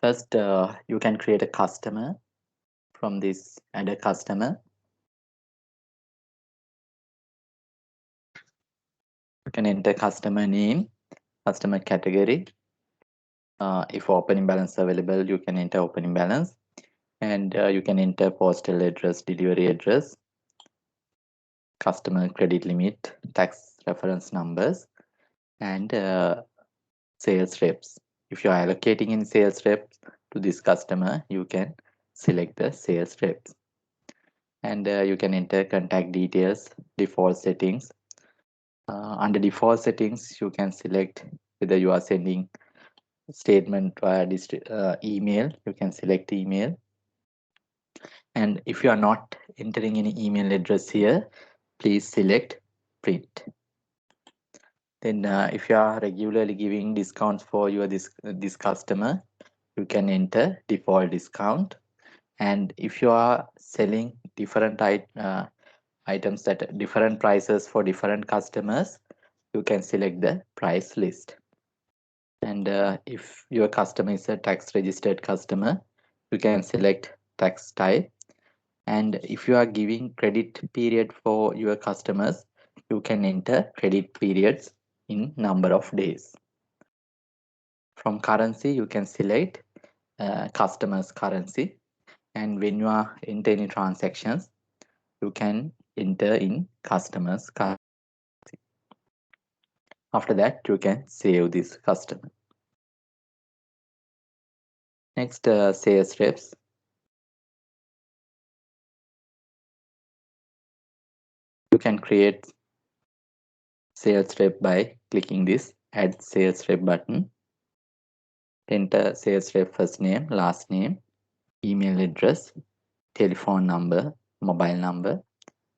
First, you can create a customer from this add a customer. You can enter customer name, customer category. If opening balance available, you can enter opening balance, and you can enter postal address, delivery address, customer credit limit, tax reference numbers, and sales reps. If you are allocating in sales reps to this customer, you can select the sales reps, and you can enter contact details, default settings. Under default settings, you can select whether you are sending statement via email. You can select email, and if you are not entering any email address here, please select print. Then if you are regularly giving discounts for your this customer, you can enter default discount. And if you are selling different items at different prices for different customers, you can select the price list. And if your customer is a tax registered customer, you can select tax type. And if you are giving credit period for your customers, you can enter credit periods in number of days. From currency, you can select customers currency. And when you are enter any transactions, you can enter in customers currency. After that, you can save this customer. Next, sales reps. You can create sales rep by clicking this add sales rep button. Enter sales rep first name, last name, email address, telephone number, mobile number,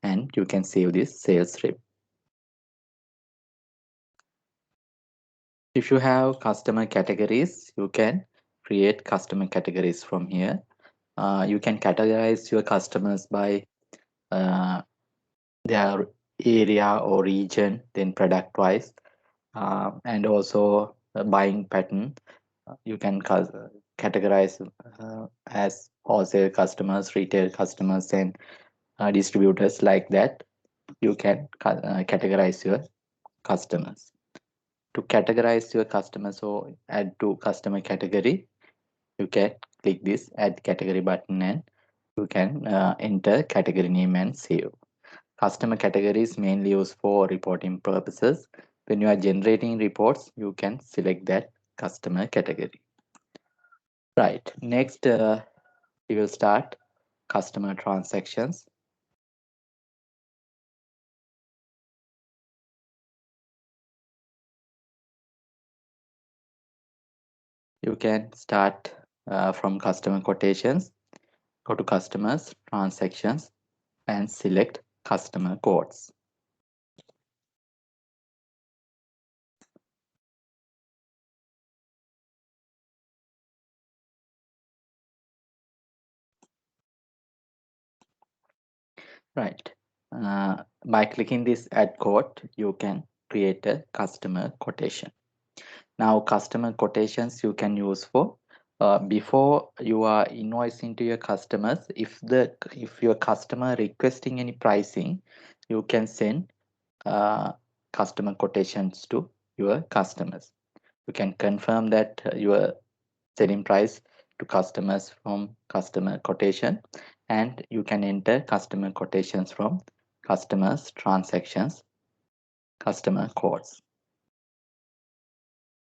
and you can save this sales rep. If you have customer categories, you can create customer categories from here. You can categorize your customers by their area or region, then product wise, and also buying pattern. You can categorize as wholesale customers, retail customers, and distributors. Like that, you can categorize your customers. To categorize your customers or add to customer category, you can click this add category button, and you can enter category name and save. Customer category is mainly used for reporting purposes. When you are generating reports, you can select that customer category. Right, next we will start customer transactions. You can start from customer quotations, go to customers, transactions, and select customer codes. Right. By clicking this add quote, you can create a customer quotation. Now, customer quotations you can use for before you are invoicing to your customers. If your customer requesting any pricing, you can send customer quotations to your customers. You can confirm that your selling price to customers from customer quotation, and you can enter customer quotations from customers transactions, customer codes.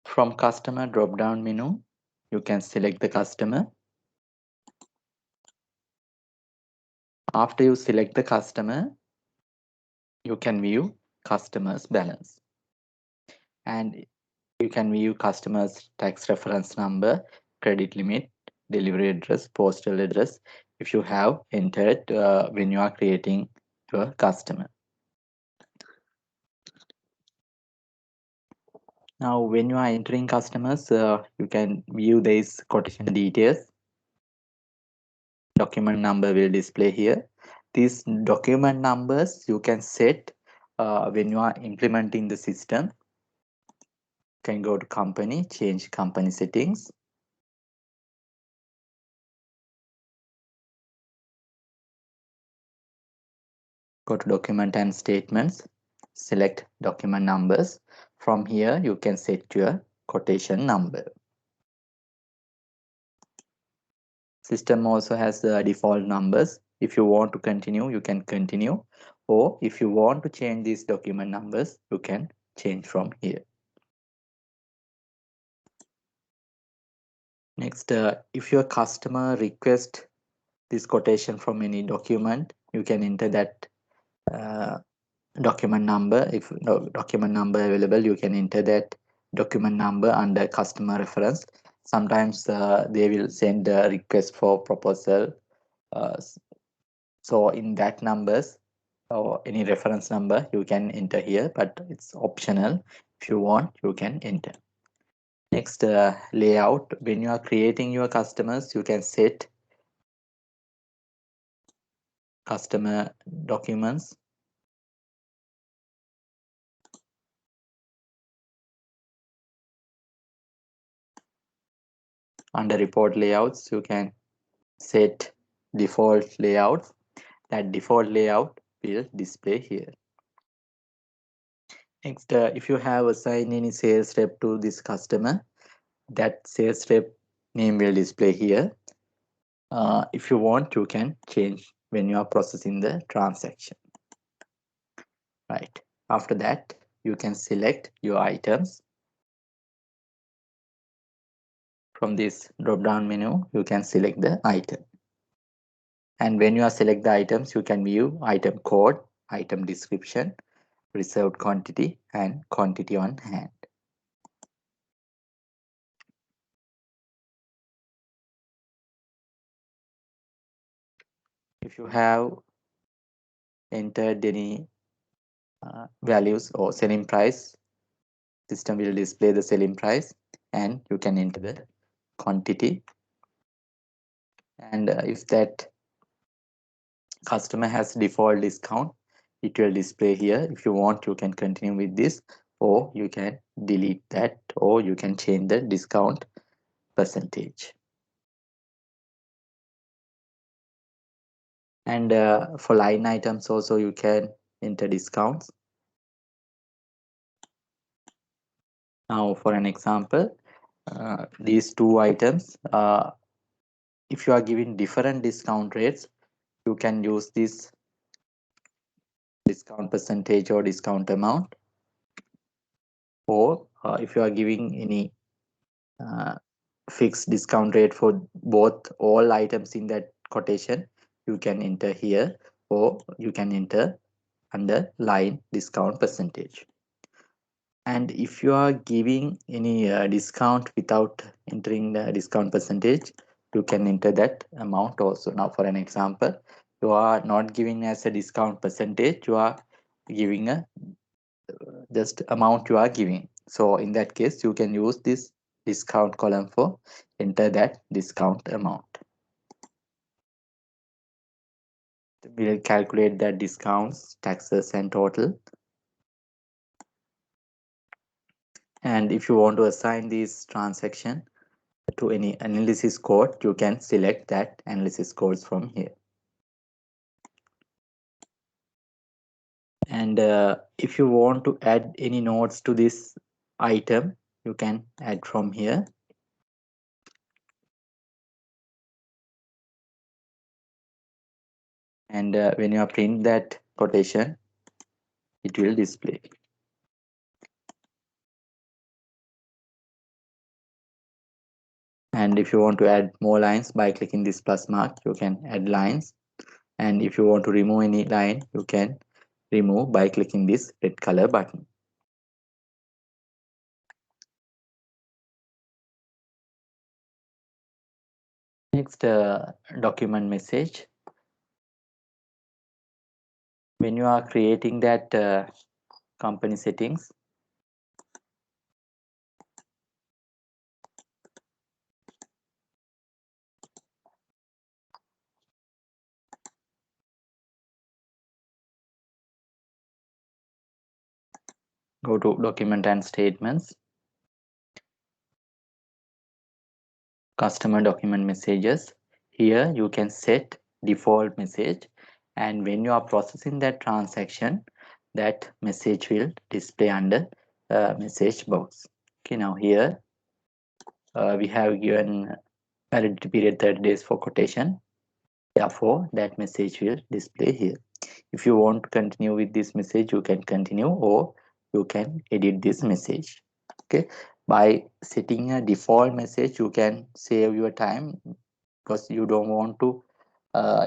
From customer drop down menu, you can select the customer. After you select the customer, you can view customer's balance, and you can view customer's tax reference number, credit limit, delivery address, postal address if you have entered when you are creating your customer. Now, when you are entering customers, you can view these quotation details. Document number will display here. These document numbers you can set when you are implementing the system. can go to company, change company settings. Go to document and statements, select document numbers. From here, you can set your quotation number. System also has the default numbers. If you want to continue, you can continue. Or if you want to change these document numbers, you can change from here. Next, if your customer requests this quotation from any document, you can enter that document number. If no document number available, you can enter that document number under customer reference. Sometimes they will send a request for proposal. So in that numbers or any reference number, you can enter here, but it's optional. If you want, you can enter. Next, layout. When you are creating your customers, you can set customer documents. Under report layouts, you can set default layouts. That default layout will display here. Next, if you have assigned any sales rep to this customer, that sales rep name will display here. If you want, you can change when you are processing the transaction. Right. After that, you can select your items. From this drop-down menu, you can select the item. And when you are select the items, you can view item code, item description, reserved quantity, and quantity on hand. If you have entered any values or selling price, system will display the selling price, and you can enter the quantity. And if that customer has default discount, it will display here. If you want, you can continue with this, or you can delete that, or you can change the discount percentage. And for line items also, you can enter discounts. Now for an example, these two items, if you are giving different discount rates, you can use this discount percentage or discount amount. Or if you are giving any fixed discount rate for both all items in that quotation, you can enter here, or you can enter under line discount percentage. And if you are giving any discount without entering the discount percentage, you can enter that amount also. Now for an example, you are not giving as a discount percentage, you are giving a just amount you are giving. So in that case, you can use this discount column for enter that discount amount. We'll calculate that discounts, taxes, and total. And if you want to assign this transaction to any analysis code, you can select that analysis codes from here. And if you want to add any notes to this item, you can add from here. And when you print that quotation, it will display. And if you want to add more lines, by clicking this plus mark, you can add lines. And if you want to remove any line, you can remove by clicking this red color button. Next, document message. When you are creating that company settings, go to document and statements, customer document messages. Here you can set default message, and when you are processing that transaction, that message will display under message box. Okay, now here we have given validity period 30 days for quotation. Therefore, that message will display here. If you want to continue with this message, you can continue, or you can edit this message. Okay, by setting a default message, you can save your time, because you don't want to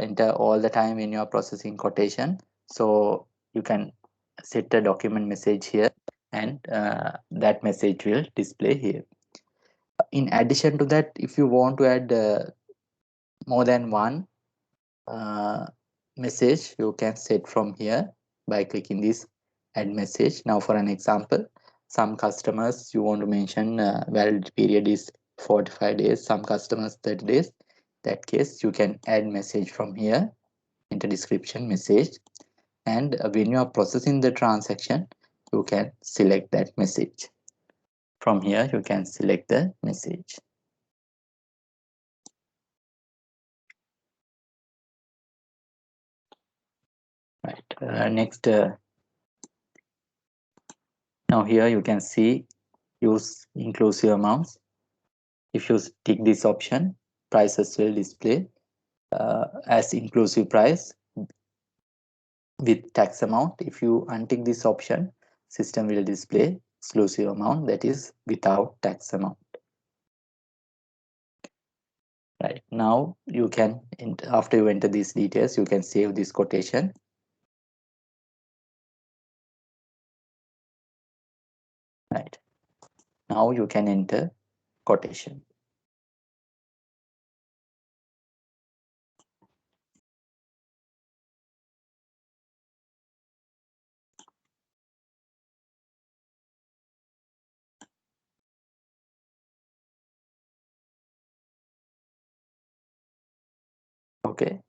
enter all the time when you are processing quotation. So you can set a document message here, and that message will display here. In addition to that, if you want to add more than one uh, message, you can set from here by clicking this add message. Now for an example, some customers you want to mention validity period is 45 days, some customers 30 days. That case you can add message from here, enter description message, and when you are processing the transaction, you can select that message. From here you can select the message. Right, next, now here you can see use inclusive amounts. If you tick this option, prices will display as inclusive price with tax amount. If you untick this option, system will display exclusive amount, that is without tax amount. Right, now you can, after you enter these details, you can save this quotation. Right, now you can enter quotation. Okay,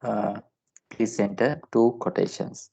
please enter two quotations.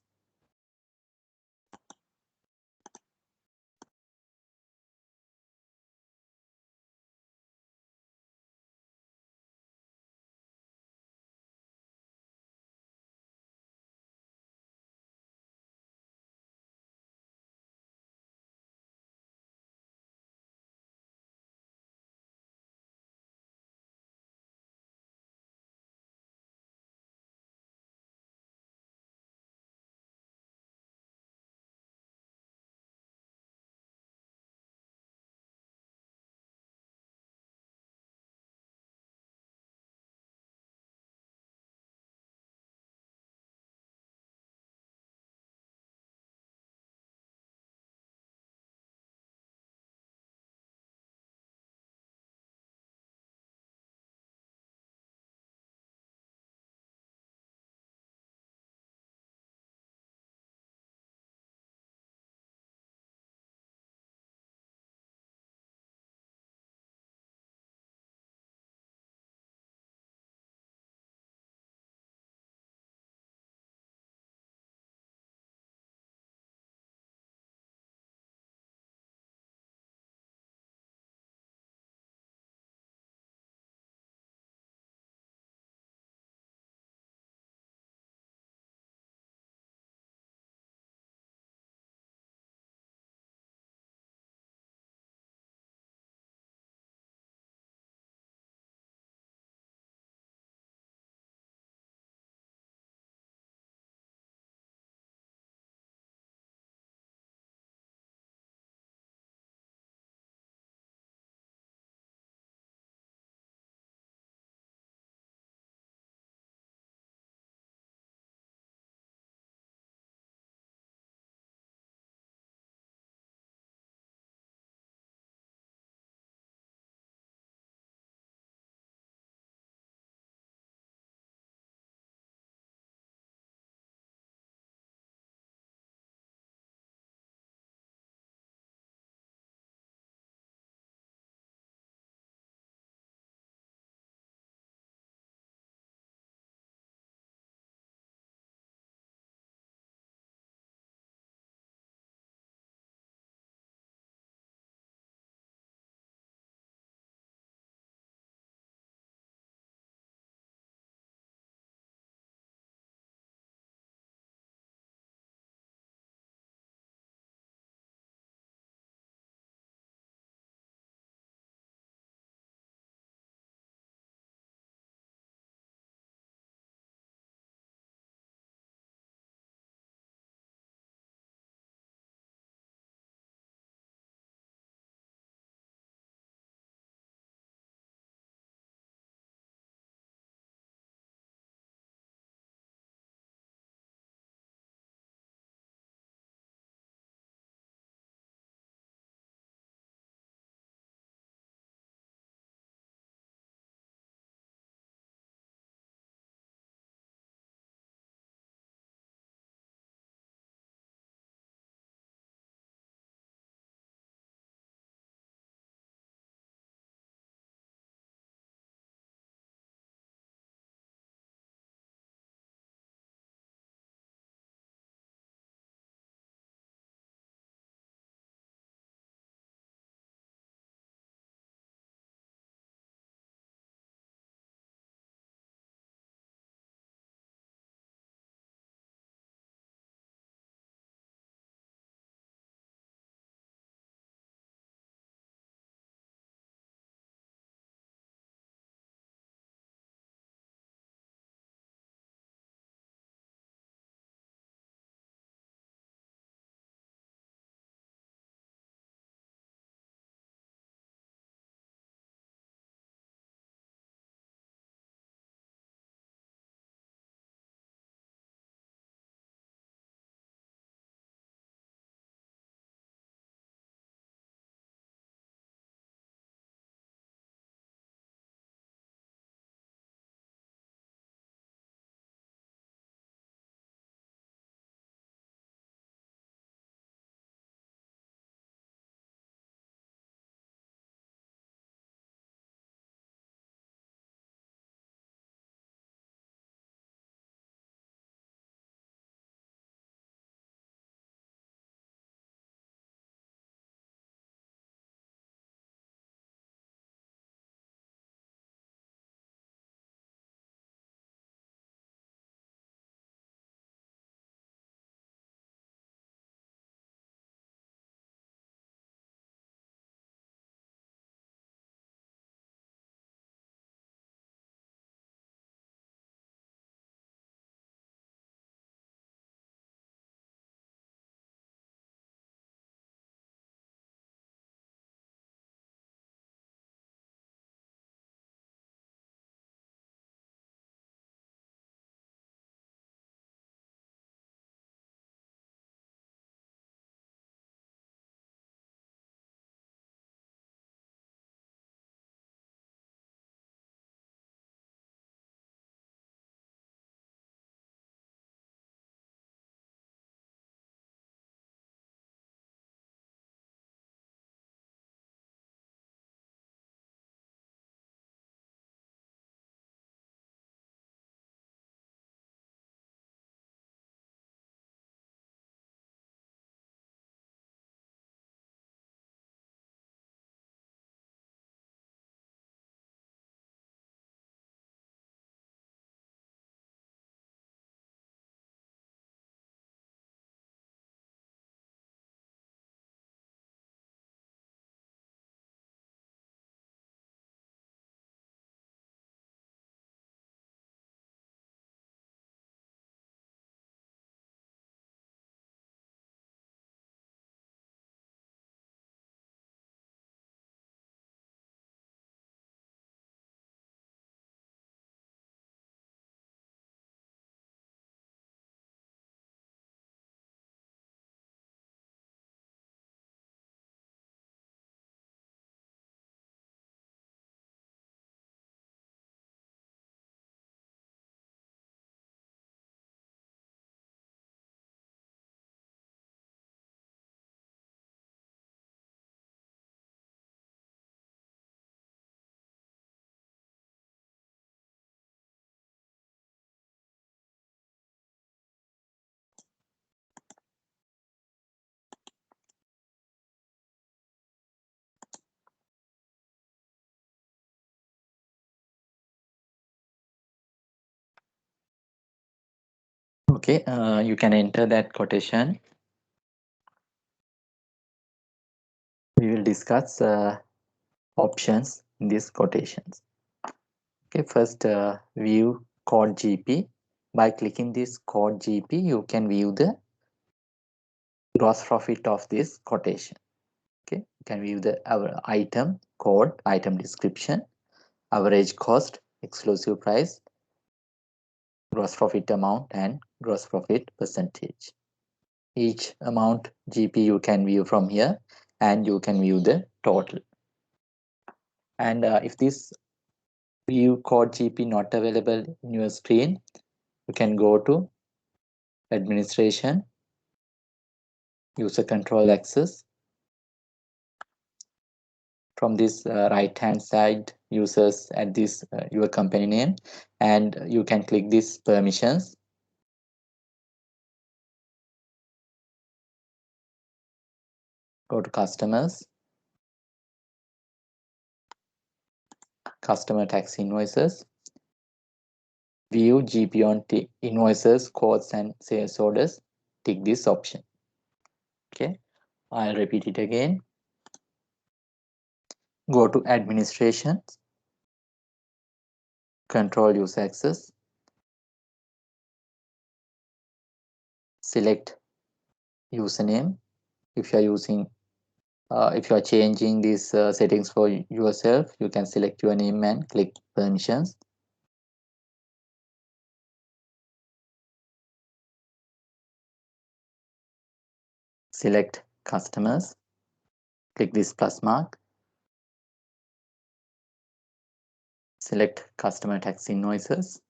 Okay, you can enter that quotation. We will discuss options in these quotations. Okay, first view code GP. By clicking this code GP, you can view the gross profit of this quotation. Okay, you can view the our item code, item description, average cost, exclusive price, gross profit amount, and gross profit percentage. Each amount GP you can view from here, and you can view the total. And if this view code GP not available in your screen, you can go to administration, user control access. From this right hand side, users at this your company name, and you can click this permissions. Go to customers, customer tax invoices, view GP on invoices, quotes, and sales orders. Tick this option. Okay, I'll repeat it again. Go to administration, control user access, select username. If you are using if you are changing these settings for yourself, you can select your name and click permissions. Select customers, click this plus mark, select customer tax invoices,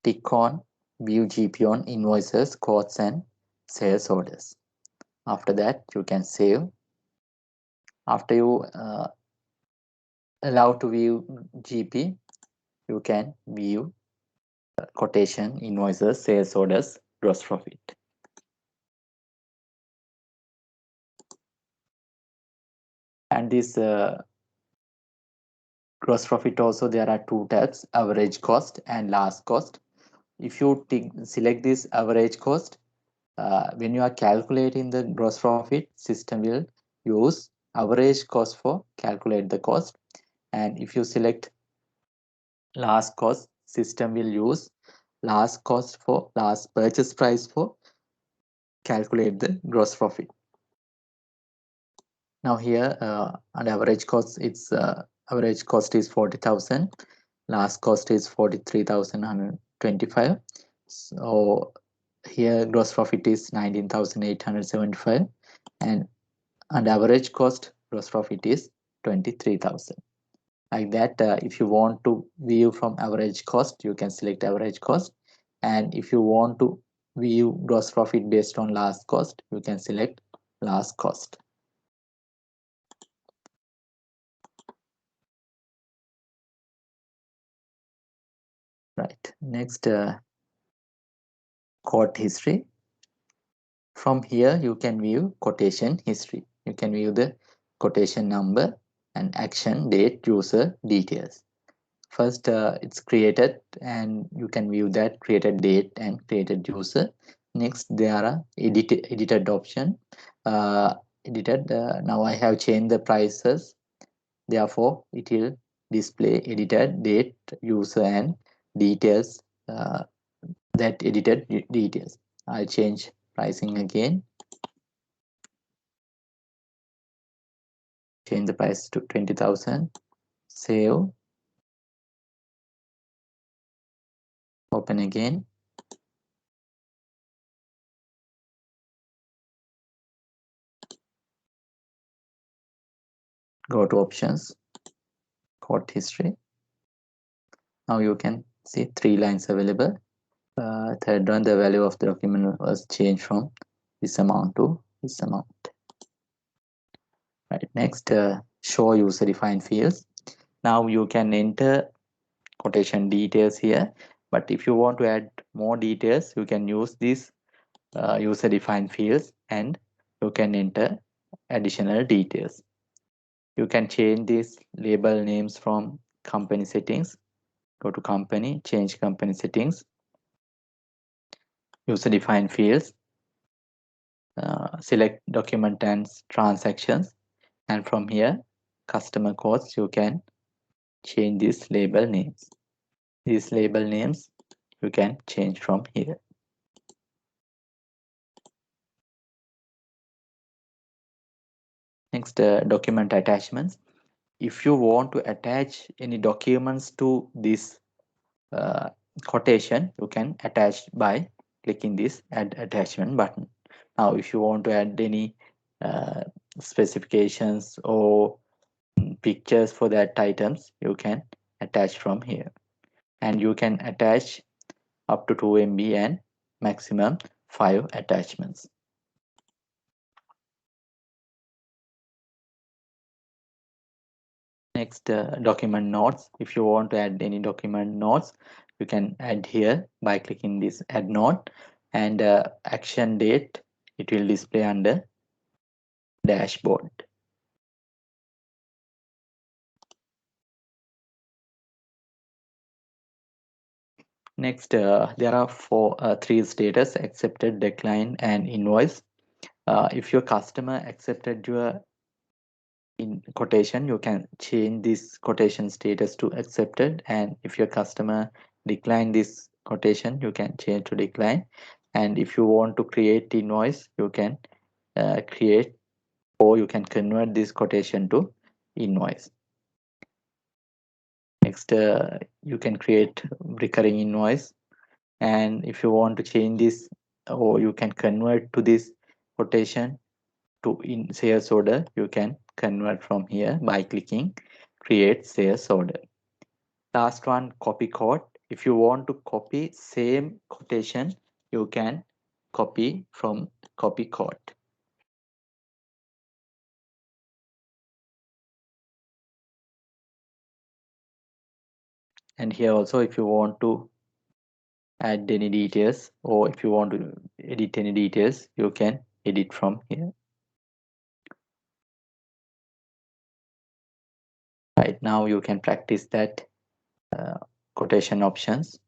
tick on view GP on invoices, quotes, and sales orders. After that, you can save. After you allow to view GP, you can view quotation, invoices, sales orders, gross profit. And this gross profit also, there are two tabs, average cost and last cost. If you select this average cost, when you are calculating the gross profit, system will use average cost for calculate the cost. And if you select last cost, system will use last cost for last purchase price for calculate the gross profit. Now here on average cost, it's average cost is 40,000, last cost is 43,125. So here gross profit is 19,875, and average cost gross profit is 23,000. Like that, if you want to view from average cost, you can select average cost, and if you want to view gross profit based on last cost, you can select last cost. Right, next, quote history. From here, you can view quotation history. You can view the quotation number and action, date, user, details. First, it's created, and you can view that created date and created user. Next, there are edited option. Edited. Now I have changed the prices. Therefore, it will display edited date, user, and details. That edited details. I change pricing again. Change the price to 20,000. Save. Open again. Go to options. Quote history. Now you can see 3 lines available. Third one, the value of the document was changed from this amount to this amount. Right. Next, show user defined fields. Now you can enter quotation details here, but if you want to add more details, you can use these user defined fields, and you can enter additional details. You can change these label names from company settings. go to company, change company settings, user defined fields, select document and transactions, and from here customer codes, you can change these label names. These label names you can change from here. Next, document attachments. If you want to attach any documents to this uh, quotation, you can attach by clicking this add attachment button. Now if you want to add any uh, specifications or pictures for that items, you can attach from here, and you can attach up to 2 MB and maximum 5 attachments. Next, document notes. If you want to add any document notes, you can add here by clicking this add note, and action date, it will display under dashboard. Next, there are three status: accepted, declined, and invoice. If your customer accepted your quotation, you can change this quotation status to accepted, and if your customer decline this quotation, you can change to decline. And if you want to create invoice, you can create, or you can convert this quotation to invoice. Next, you can create recurring invoice, and if you want to change this, or you can convert to this quotation to in sales order, you can convert from here by clicking create sales order. Last one, copy code. If you want to copy same quotation, you can copy from copy code. And here also, if you want to add any details, or if you want to edit any details, you can edit from here. Right now you can practice that quotation options.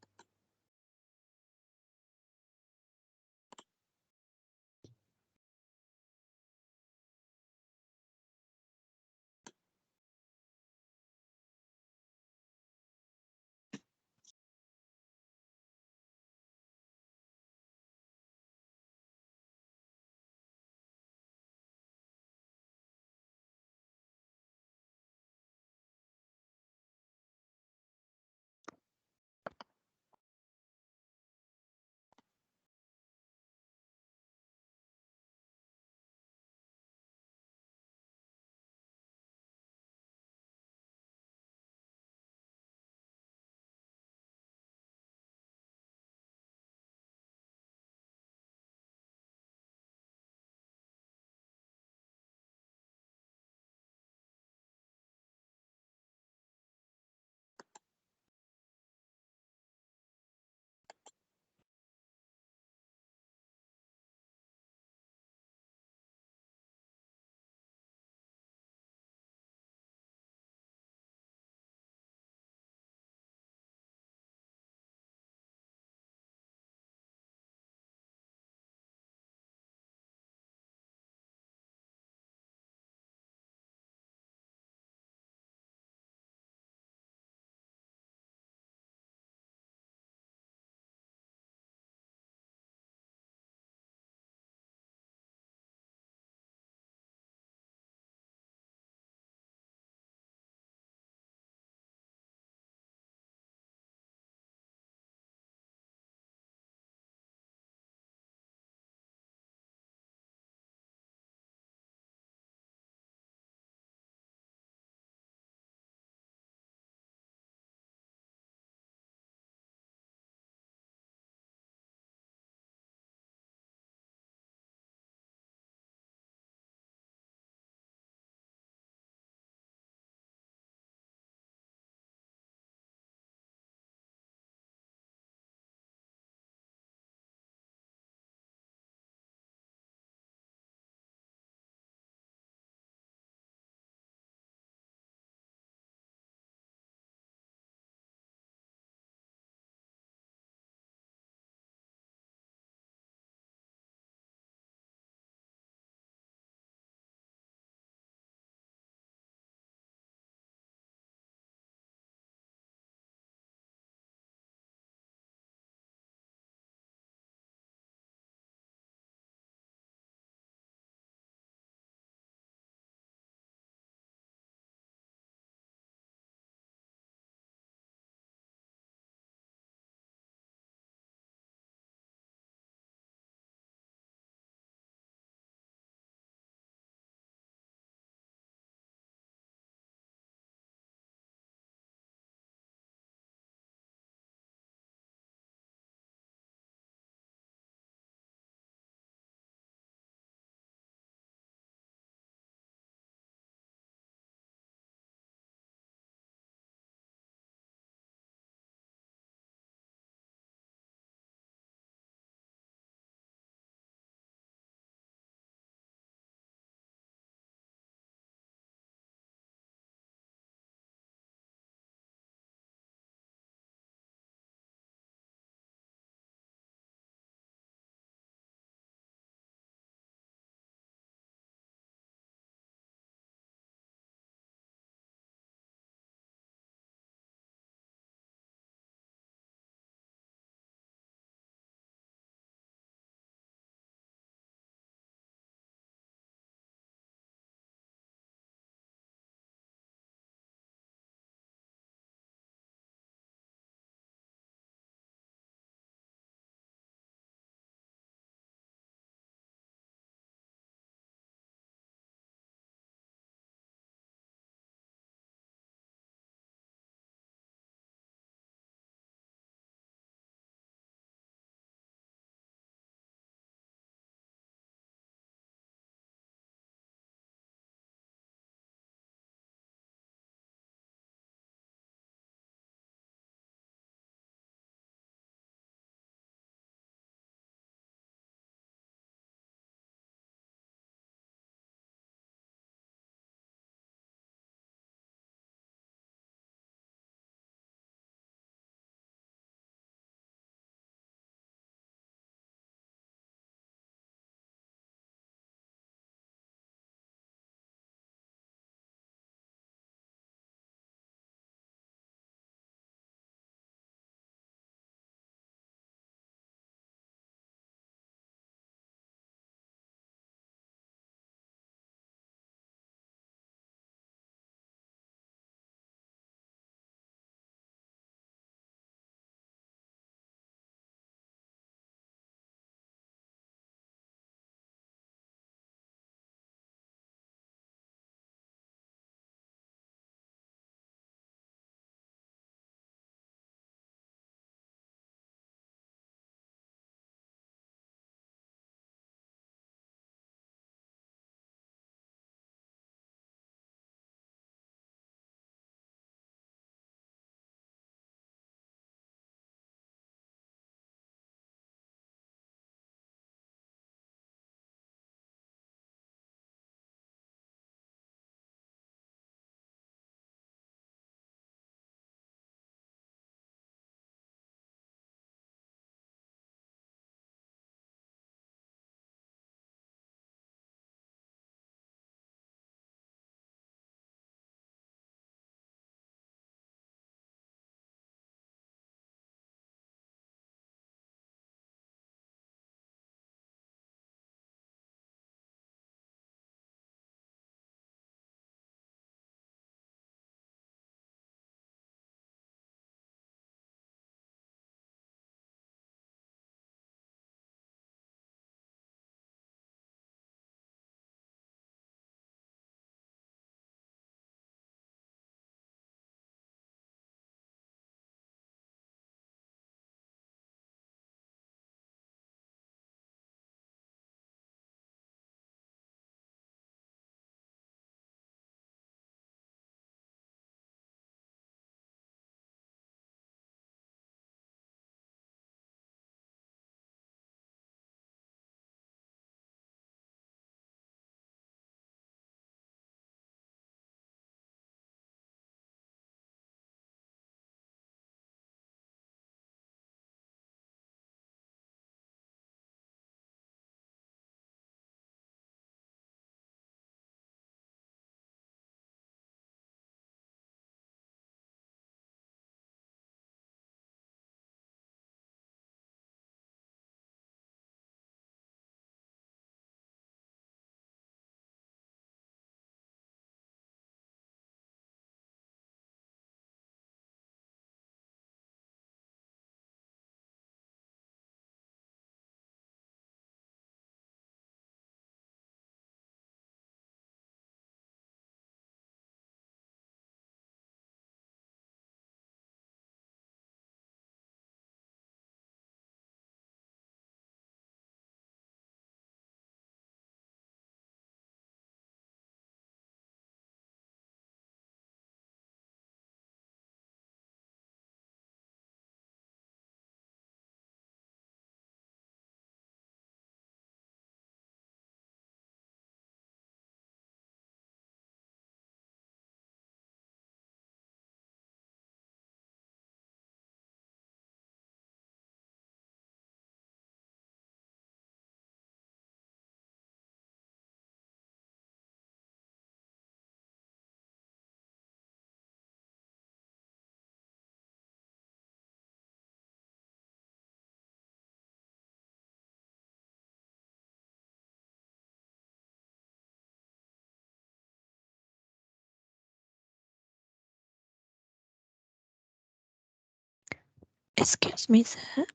Excuse me, sir.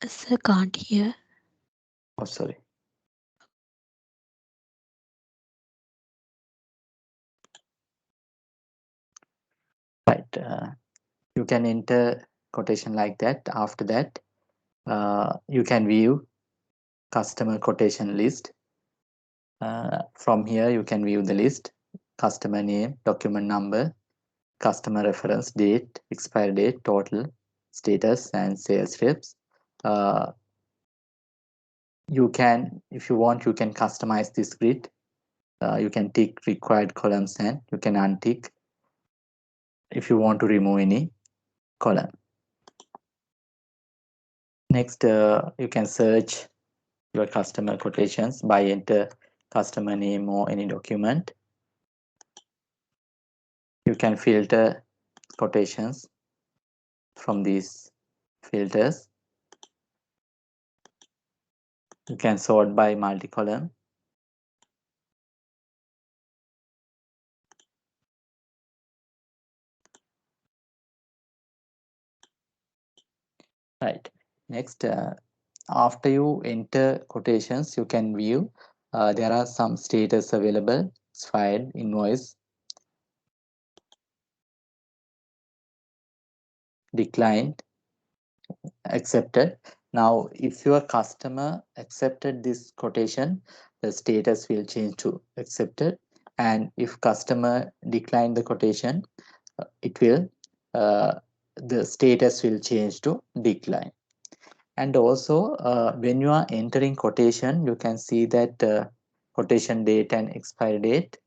Sir can't hear. Oh, sorry. Right. You can enter quotation like that. After that, you can view customer quotation list. From here, you can view the list, customer name, document number, customer reference, date, expiry date, total, status, and sales reps. Uh, you can, if you want, you can customize this grid. You can tick required columns and you can untick if you want to remove any column. Next, you can search your customer quotations by enter customer name or any document. You can filter quotations from these filters. You can sort by multi-column. Right. Next, after you enter quotations, you can view there are some status available: expired, invoice, declined, accepted. Now, if your customer accepted this quotation, the status will change to accepted. And if customer declined the quotation, it will the status will change to decline. And also, when you are entering quotation, you can see that quotation date and expiry date.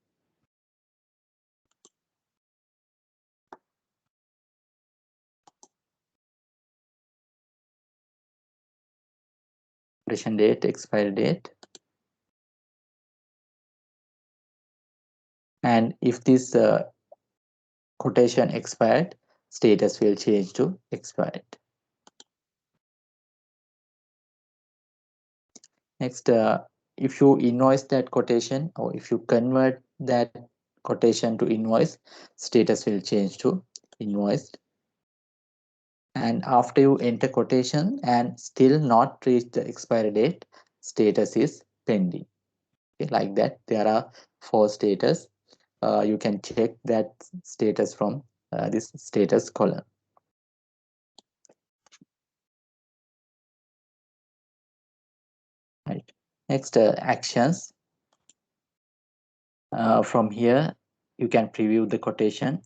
Quotation date, expiry date. And if this quotation expired, status will change to expired. Next, if you invoice that quotation or if you convert that quotation to invoice, status will change to invoiced. And after you enter quotation and still not reach the expiry date, status is pending. Okay, like that, there are 4 status. You can check that status from this status column. Right. Next, actions. From here, you can preview the quotation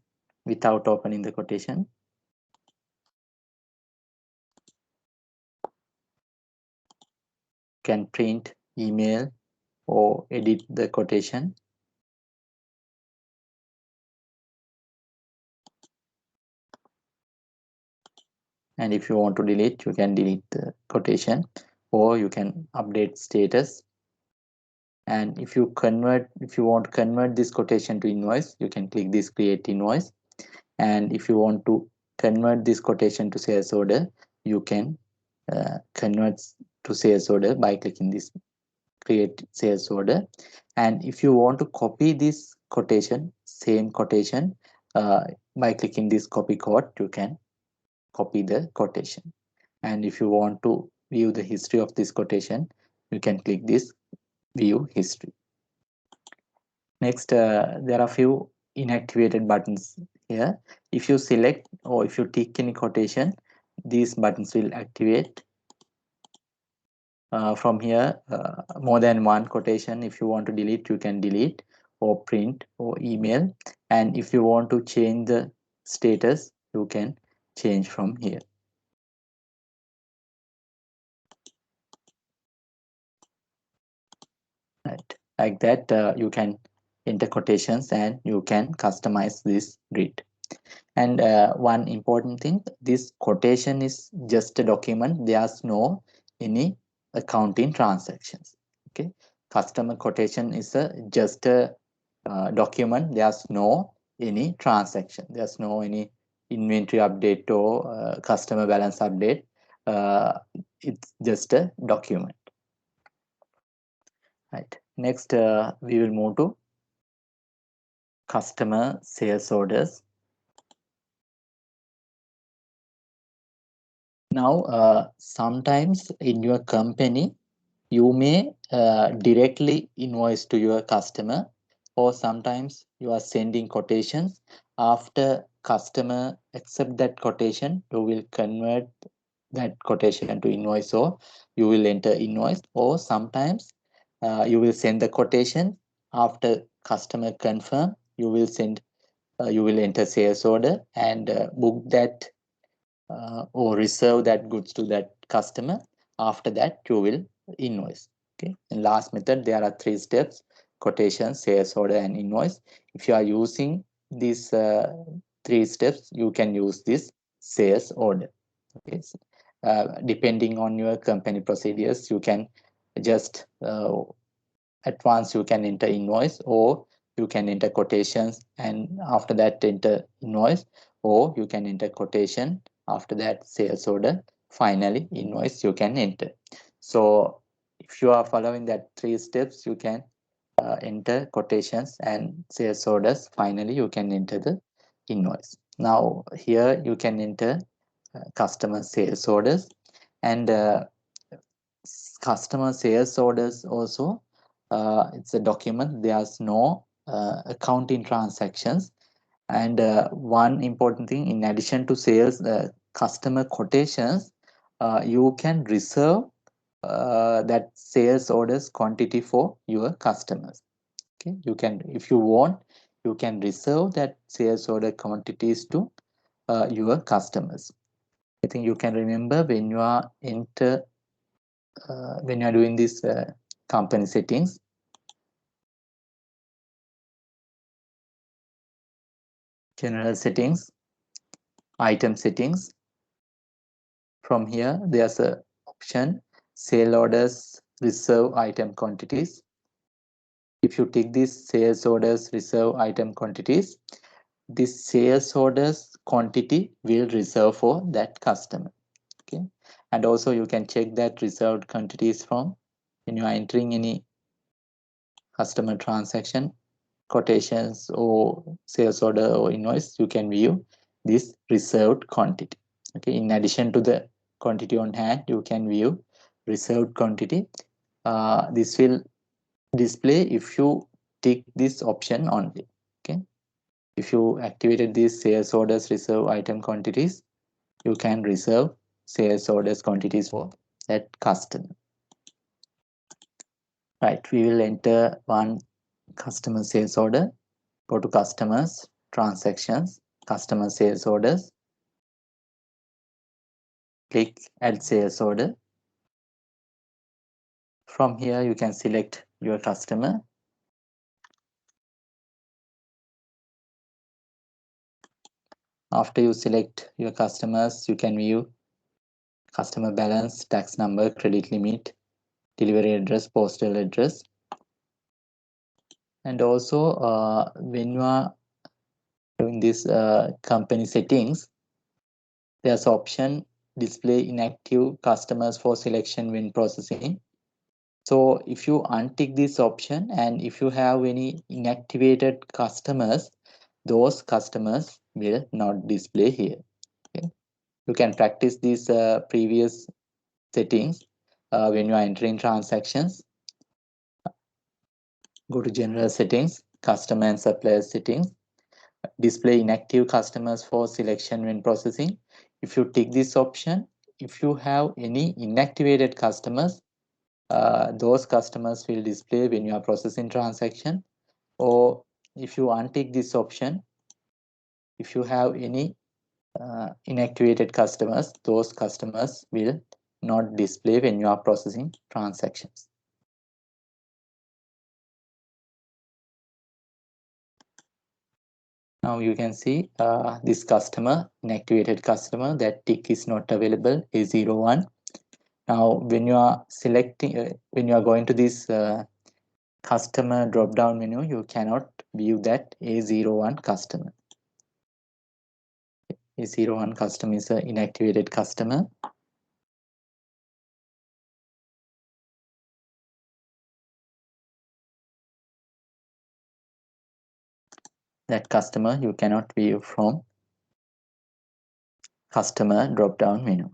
without opening the quotation. Can print, email, or edit the quotation. And if you want to delete, you can delete the quotation, or you can update status. And if you want to convert this quotation to invoice, you can click this create invoice. And if you want to convert this quotation to sales order, you can convert to sales order by clicking this create sales order. And if you want to copy this quotation, same quotation, by clicking this copy code, you can copy the quotation. And if you want to view the history of this quotation, you can click this view history. Next, there are few inactivated buttons here. If you select or if you tick any quotation, these buttons will activate. From here, more than one quotation. If you want to delete, you can delete, or print, or email. And if you want to change the status, you can change from here. Right, like that, you can enter quotations and you can customize this grid. And one important thing, this quotation is just a document. There's no any accounting transactions. Okay, customer quotation is just a document. There's no any transaction. There's no any inventory update or customer balance update. Uh, it's just a document. Right. Next, we will move to customer sales orders. Now, sometimes in your company, you may directly invoice to your customer, or sometimes you are sending quotations. After customer accept that quotation, you will convert that quotation to invoice, or you will enter invoice, or sometimes you will send the quotation. After customer confirm, you will enter sales order and book that or reserve that goods to that customer. After that, you will invoice. Okay. And last method, there are 3 steps: quotation, sales order, and invoice. If you are using these 3 steps, you can use this sales order. Okay. Depending on your company procedures, you can just at once you can enter invoice, or you can enter quotations and after that enter invoice, or you can enter quotation, after that sales order, finally invoice you can enter. So if you are following that 3 steps, you can enter quotations and sales orders, finally you can enter the invoice. Now here you can enter customer sales orders, and customer sales orders also, it's a document, there's no accounting transactions. And one important thing, in addition to sales customer quotations, you can reserve that sales orders quantity for your customers. Okay, you can, if you want, you can reserve that sales order quantities to your customers. I think you can remember when you are when you are doing this company settings, general settings, item settings. From here, there's a option, sale orders, reserve item quantities. If you tick this sales orders, reserve item quantities, this sales orders quantity will reserve for that customer. Okay, and also you can check that reserved quantities from when you are entering any customer transaction, quotations or sales order or invoice, you can view this reserved quantity. Okay, in addition to the quantity on hand, you can view reserved quantity. This will display if you tick this option only. Okay, if you activated these sales orders reserve item quantities, you can reserve sales orders quantities for that customer. Right, we will enter one customer sales order. Go to customers, transactions, customer sales orders. Click add sales order. From here, you can select your customer. After you select your customers, you can view customer balance, tax number, credit limit, delivery address, postal address. And also, when you are doing this company settings, there's option display inactive customers for selection when processing. So if you untick this option, and if you have any inactivated customers, those customers will not display here. Okay. You can practice these previous settings when you are entering transactions. Go to general settings, customer and supplier settings, display inactive customers for selection when processing. If you tick this option, if you have any inactivated customers, those customers will display when you are processing transaction. Or if you untick this option, if you have any inactivated customers, those customers will not display when you are processing transactions. Now you can see this customer, inactivated customer, that tick is not available, A01. Now when you are selecting, when you are going to this customer drop down menu, you cannot view that A01 customer. A01 customer is an inactivated customer. That customer you cannot view from customer drop down menu.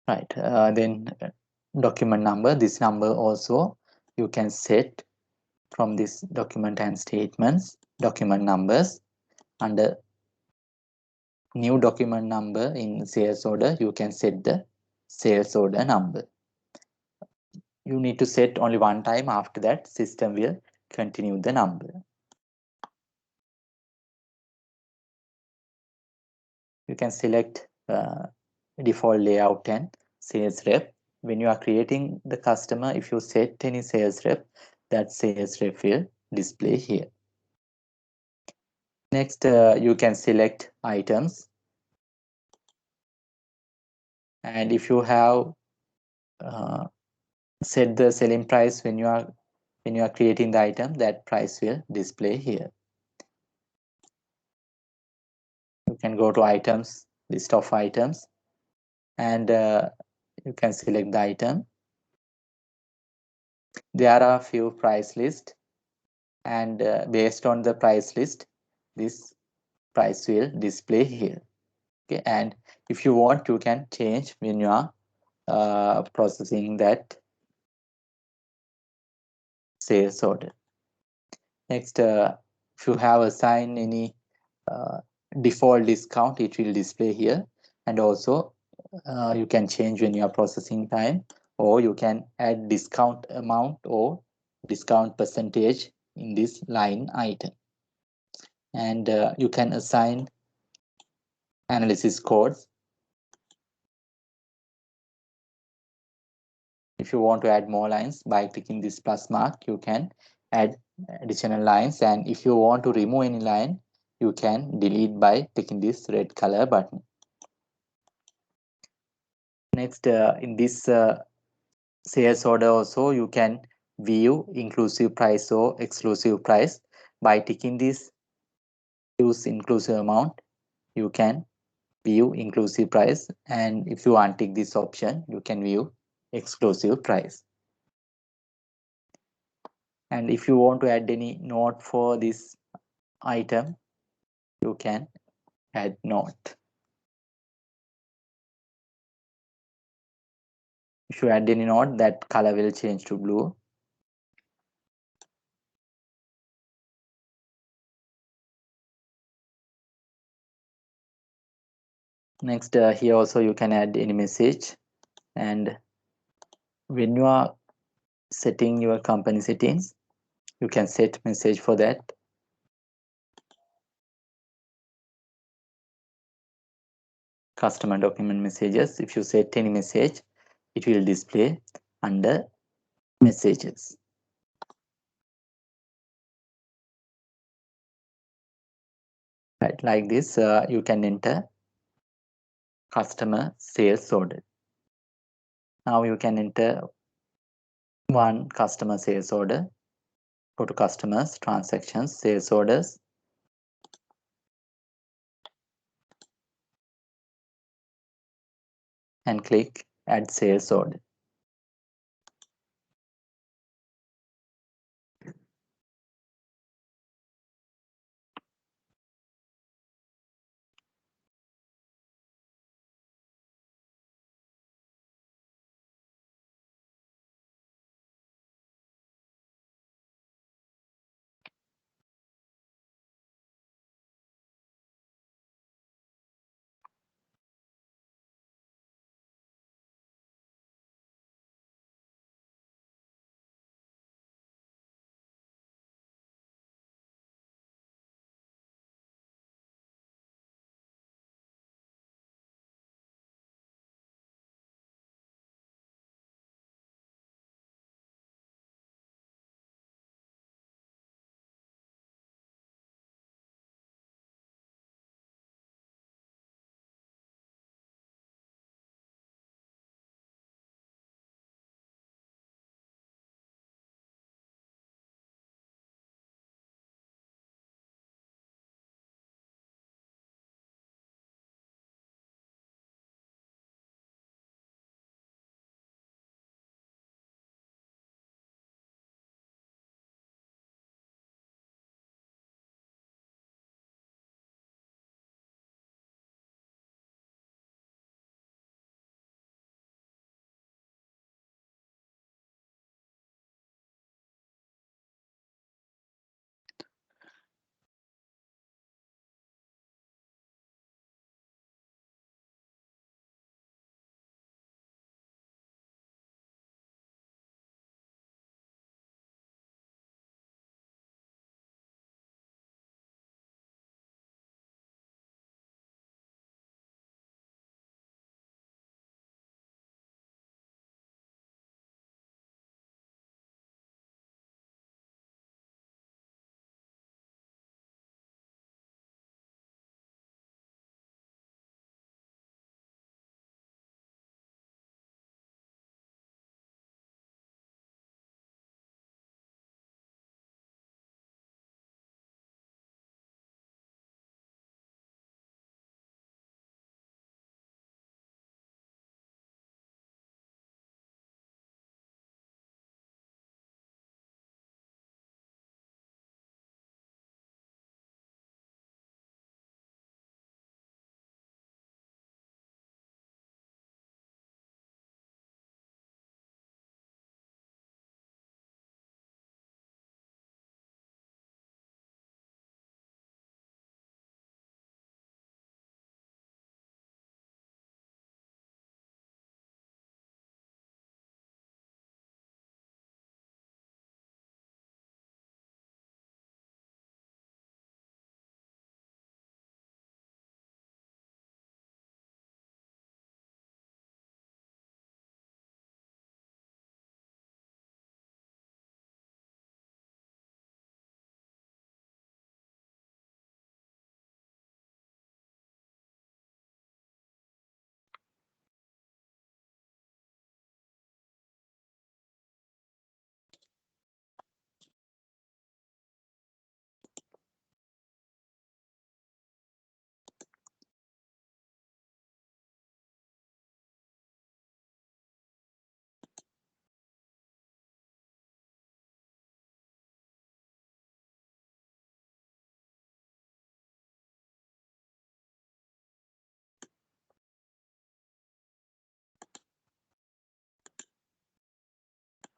right? Then document number, this number also you can set from this document and statements. Document numbers, under new document number in sales order, you can set the sales order number. You need to set only one time. After that, system will continue the number. You can select default layout and sales rep. When you are creating the customer, if you set any sales rep, that sales rep will display here. Next, you can select items. And if you have set the selling price when you are creating the item, that price will display here. You can go to items, list of items, and you can select the item. There are a few price lists, and based on the price list, this price will display here. Okay, and if you want, you can change when you are processing that sales order. Next, if you have assigned any uh, default discount, it will display here. And also you can change when you are processing time, or you can add discount amount or discount percentage in this line item. And you can assign analysis codes. If you want to add more lines, by clicking this plus mark, you can add additional lines. And if you want to remove any line, you can delete by clicking this red color button. Next, in this sales order also, you can view inclusive price or exclusive price. By ticking this use inclusive amount, you can view inclusive price, and if you untick this option, you can view exclusive price. And if you want to add any note for this item, you can add note. If you add any note, that color will change to blue. Next, here also you can add any message. And when you are setting your company settings, you can set message for that. Customer document messages, if you set any message, it will display under messages. Right, like this, you can enter customer sales order. Now you can enter one customer sales order. Go to customers, transactions, sales orders. And click add sales order.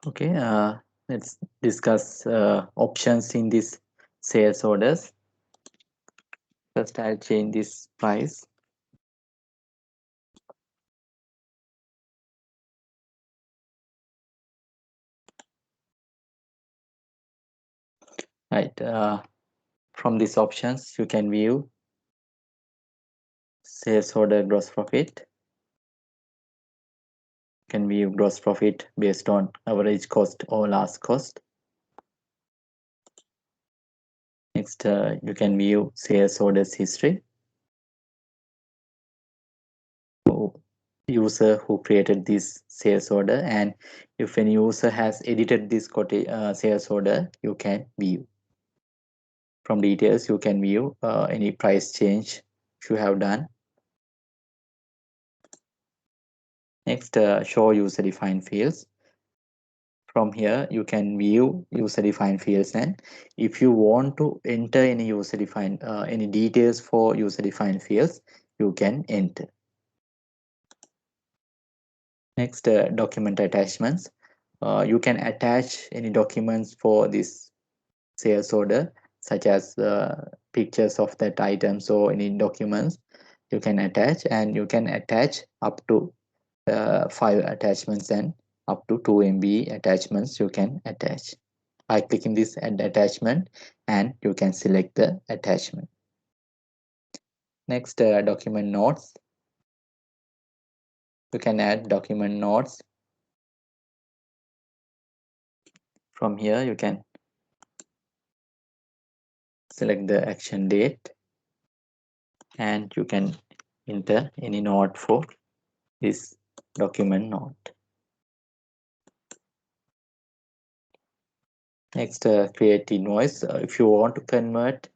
Okay, let's discuss options in this sales orders. First, I'll change this price. Right. From these options, you can view sales order gross profit. You can view gross profit based on average cost or last cost. Next, you can view sales orders history. User who created this sales order, and if any user has edited this sales order, you can view. From details, you can view any price change if you have done. Next, show user defined fields. From here, you can view user defined fields, and if you want to enter any user defined any details for user defined fields, you can enter. Next, document attachments. You can attach any documents for this sales order, such as pictures of that items or any documents you can attach, and you can attach up to 5 attachments and up to 2 MB attachments you can attach by clicking this add attachment, and you can select the attachment. Next, document notes. You can add document notes. From here, you can select the action date, and you can enter any note for this document note. Next, create invoice. If you want to convert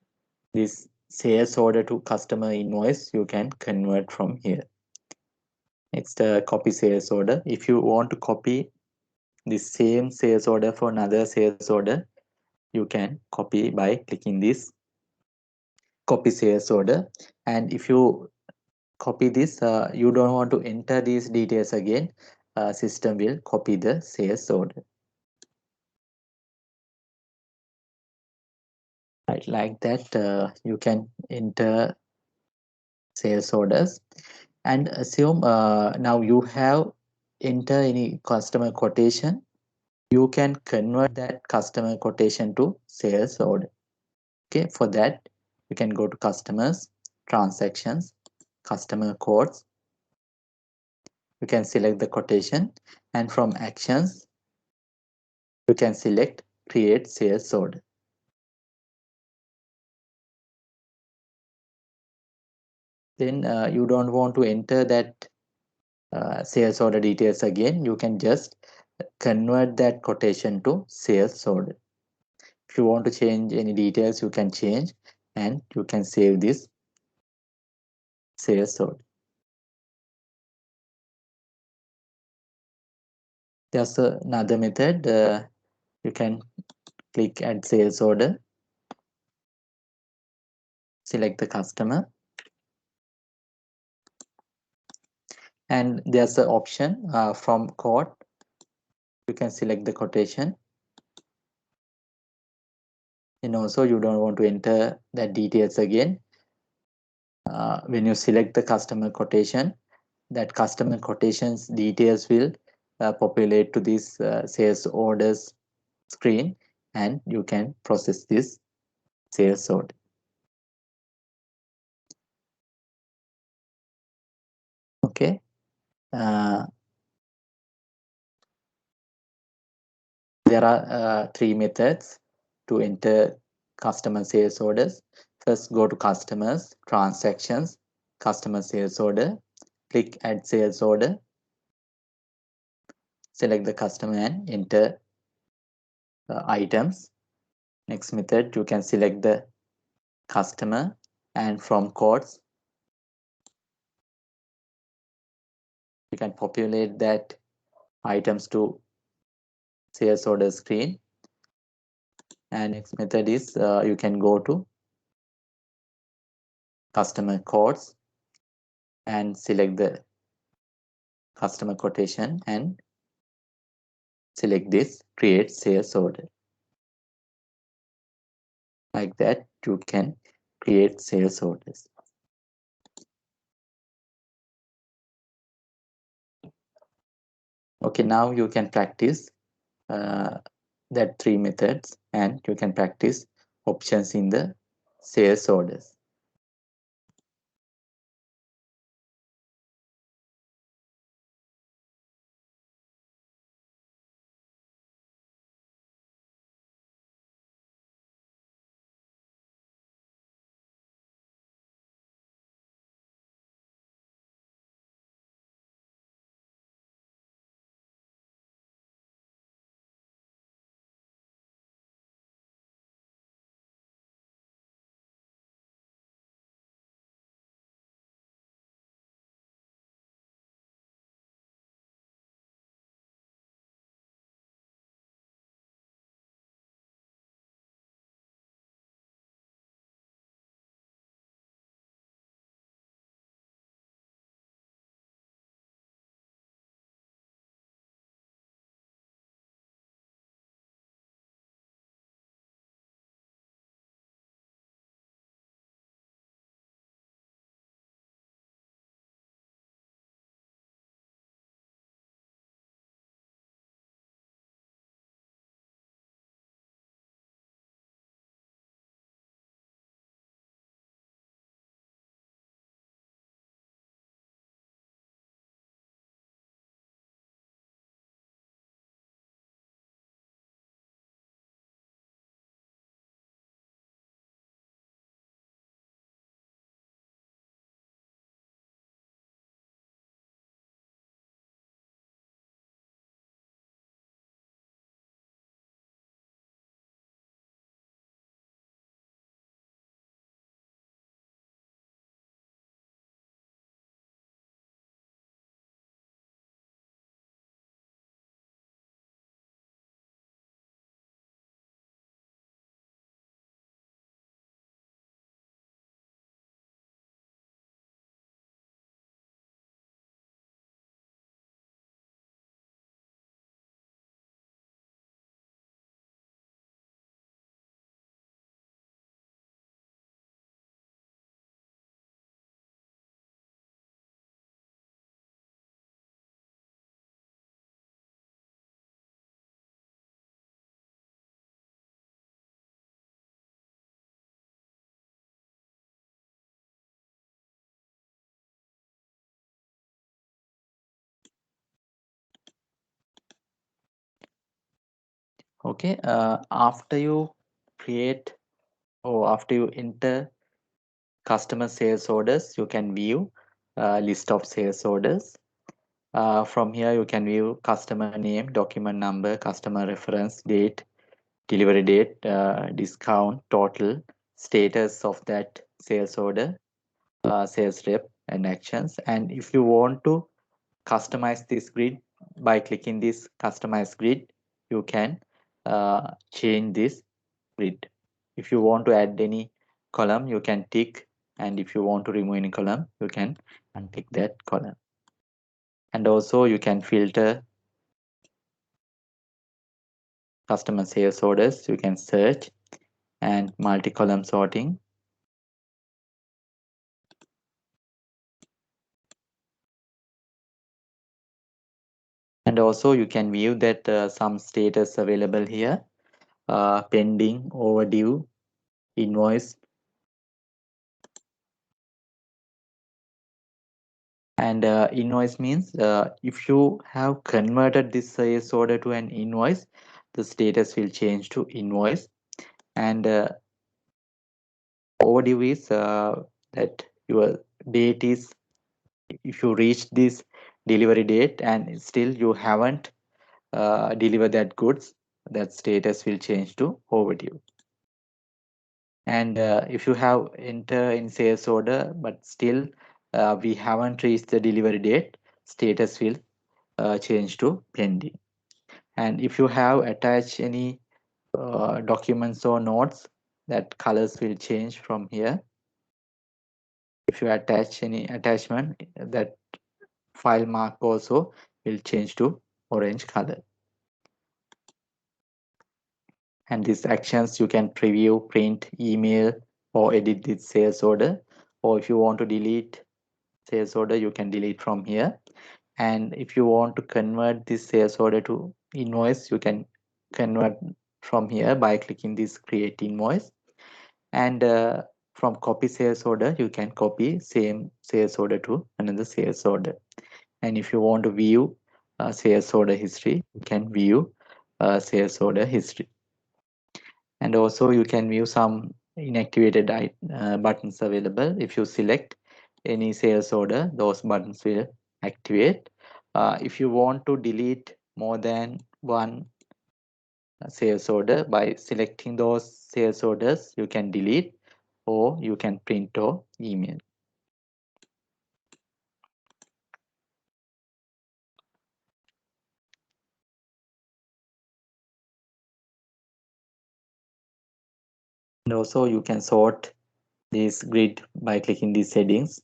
this sales order to customer invoice, you can convert from here. Next, copy sales order. If you want to copy the same sales order for another sales order, you can copy by clicking this copy sales order. And if you copy this, you don't want to enter these details again, system will copy the sales order. Right, like that, you can enter sales orders, and assume now you have enter any customer quotation. You can convert that customer quotation to sales order. Okay, for that, you can go to customers, transactions, customer quotes. You can select the quotation, and from actions, you can select create sales order. Then you don't want to enter that sales order details again. You can just convert that quotation to sales order. If you want to change any details, you can change, and you can save this sales order. There's another method. You can click add sales order, select the customer, and there's an option from quote. You can select the quotation, and also you don't want to enter the details again. When you select the customer quotation, that customer quotations details will populate to this sales orders screen, and you can process this sales order. Okay. Uh, there are 3 methods to enter customer sales orders. First, go to customers, transactions, customer sales order, click add sales order, select the customer and enter items. Next method, you can select the customer, and from quotes, you can populate that items to sales order screen. And next method is you can go to customer quotes and select the customer quotation and select this create sales order. Like that you can create sales orders. Okay, now you can practice uh, that three methods, and you can practice options in the sales orders. Okay, after you create or after you enter customer sales orders, you can view list of sales orders. From here, you can view customer name, document number, customer reference, date, delivery date, discount, total, status of that sales order, sales rep, and actions. And if you want to customize this grid by clicking this customize grid, you can change this grid. If you want to add any column, you can tick, and if you want to remove any column, you can untick that column. And also you can filter customer sales orders. You can search and multi-column sorting. And also you can view that some status available here, pending, overdue, invoice. And invoice means if you have converted this sales order to an invoice, the status will change to invoice. And overdue is that your date is, if you reach this delivery date and still you haven't delivered that goods, that status will change to overdue. And if you have enter in sales order but still we haven't reached the delivery date, status will change to pending. And if you have attached any documents or notes, that colors will change from here. If you attach any attachment, that file mark also will change to orange color. And these actions you can preview, print, email, or edit this sales order. Or if you want to delete sales order, you can delete from here. And if you want to convert this sales order to invoice, you can convert from here by clicking this create invoice. And from copy sales order, you can copy same sales order to another sales order. And if you want to view sales order history, you can view sales order history. And also you can view some inactivated buttons available. If you select any sales order, those buttons will activate. If you want to delete more than one sales order, by selecting those sales orders, you can delete, or you can print or email. And also you can sort this grid by clicking these headings.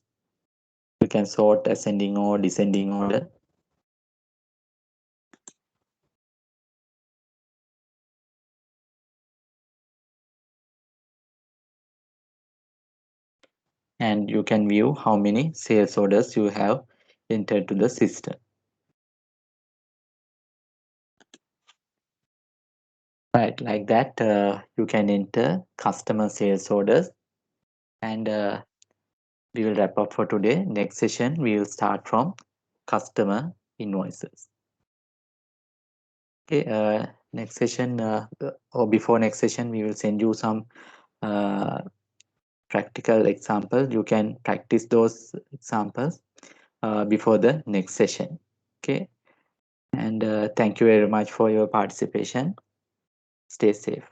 You can sort ascending or descending order. And you can view how many sales orders you have entered to the system. Right, like that, you can enter customer sales orders. And we will wrap up for today. Next session, we will start from customer invoices. Okay, next session, or before next session, we will send you some uh, practical example. You can practice those examples before the next session. Okay, and thank you very much for your participation. Stay safe.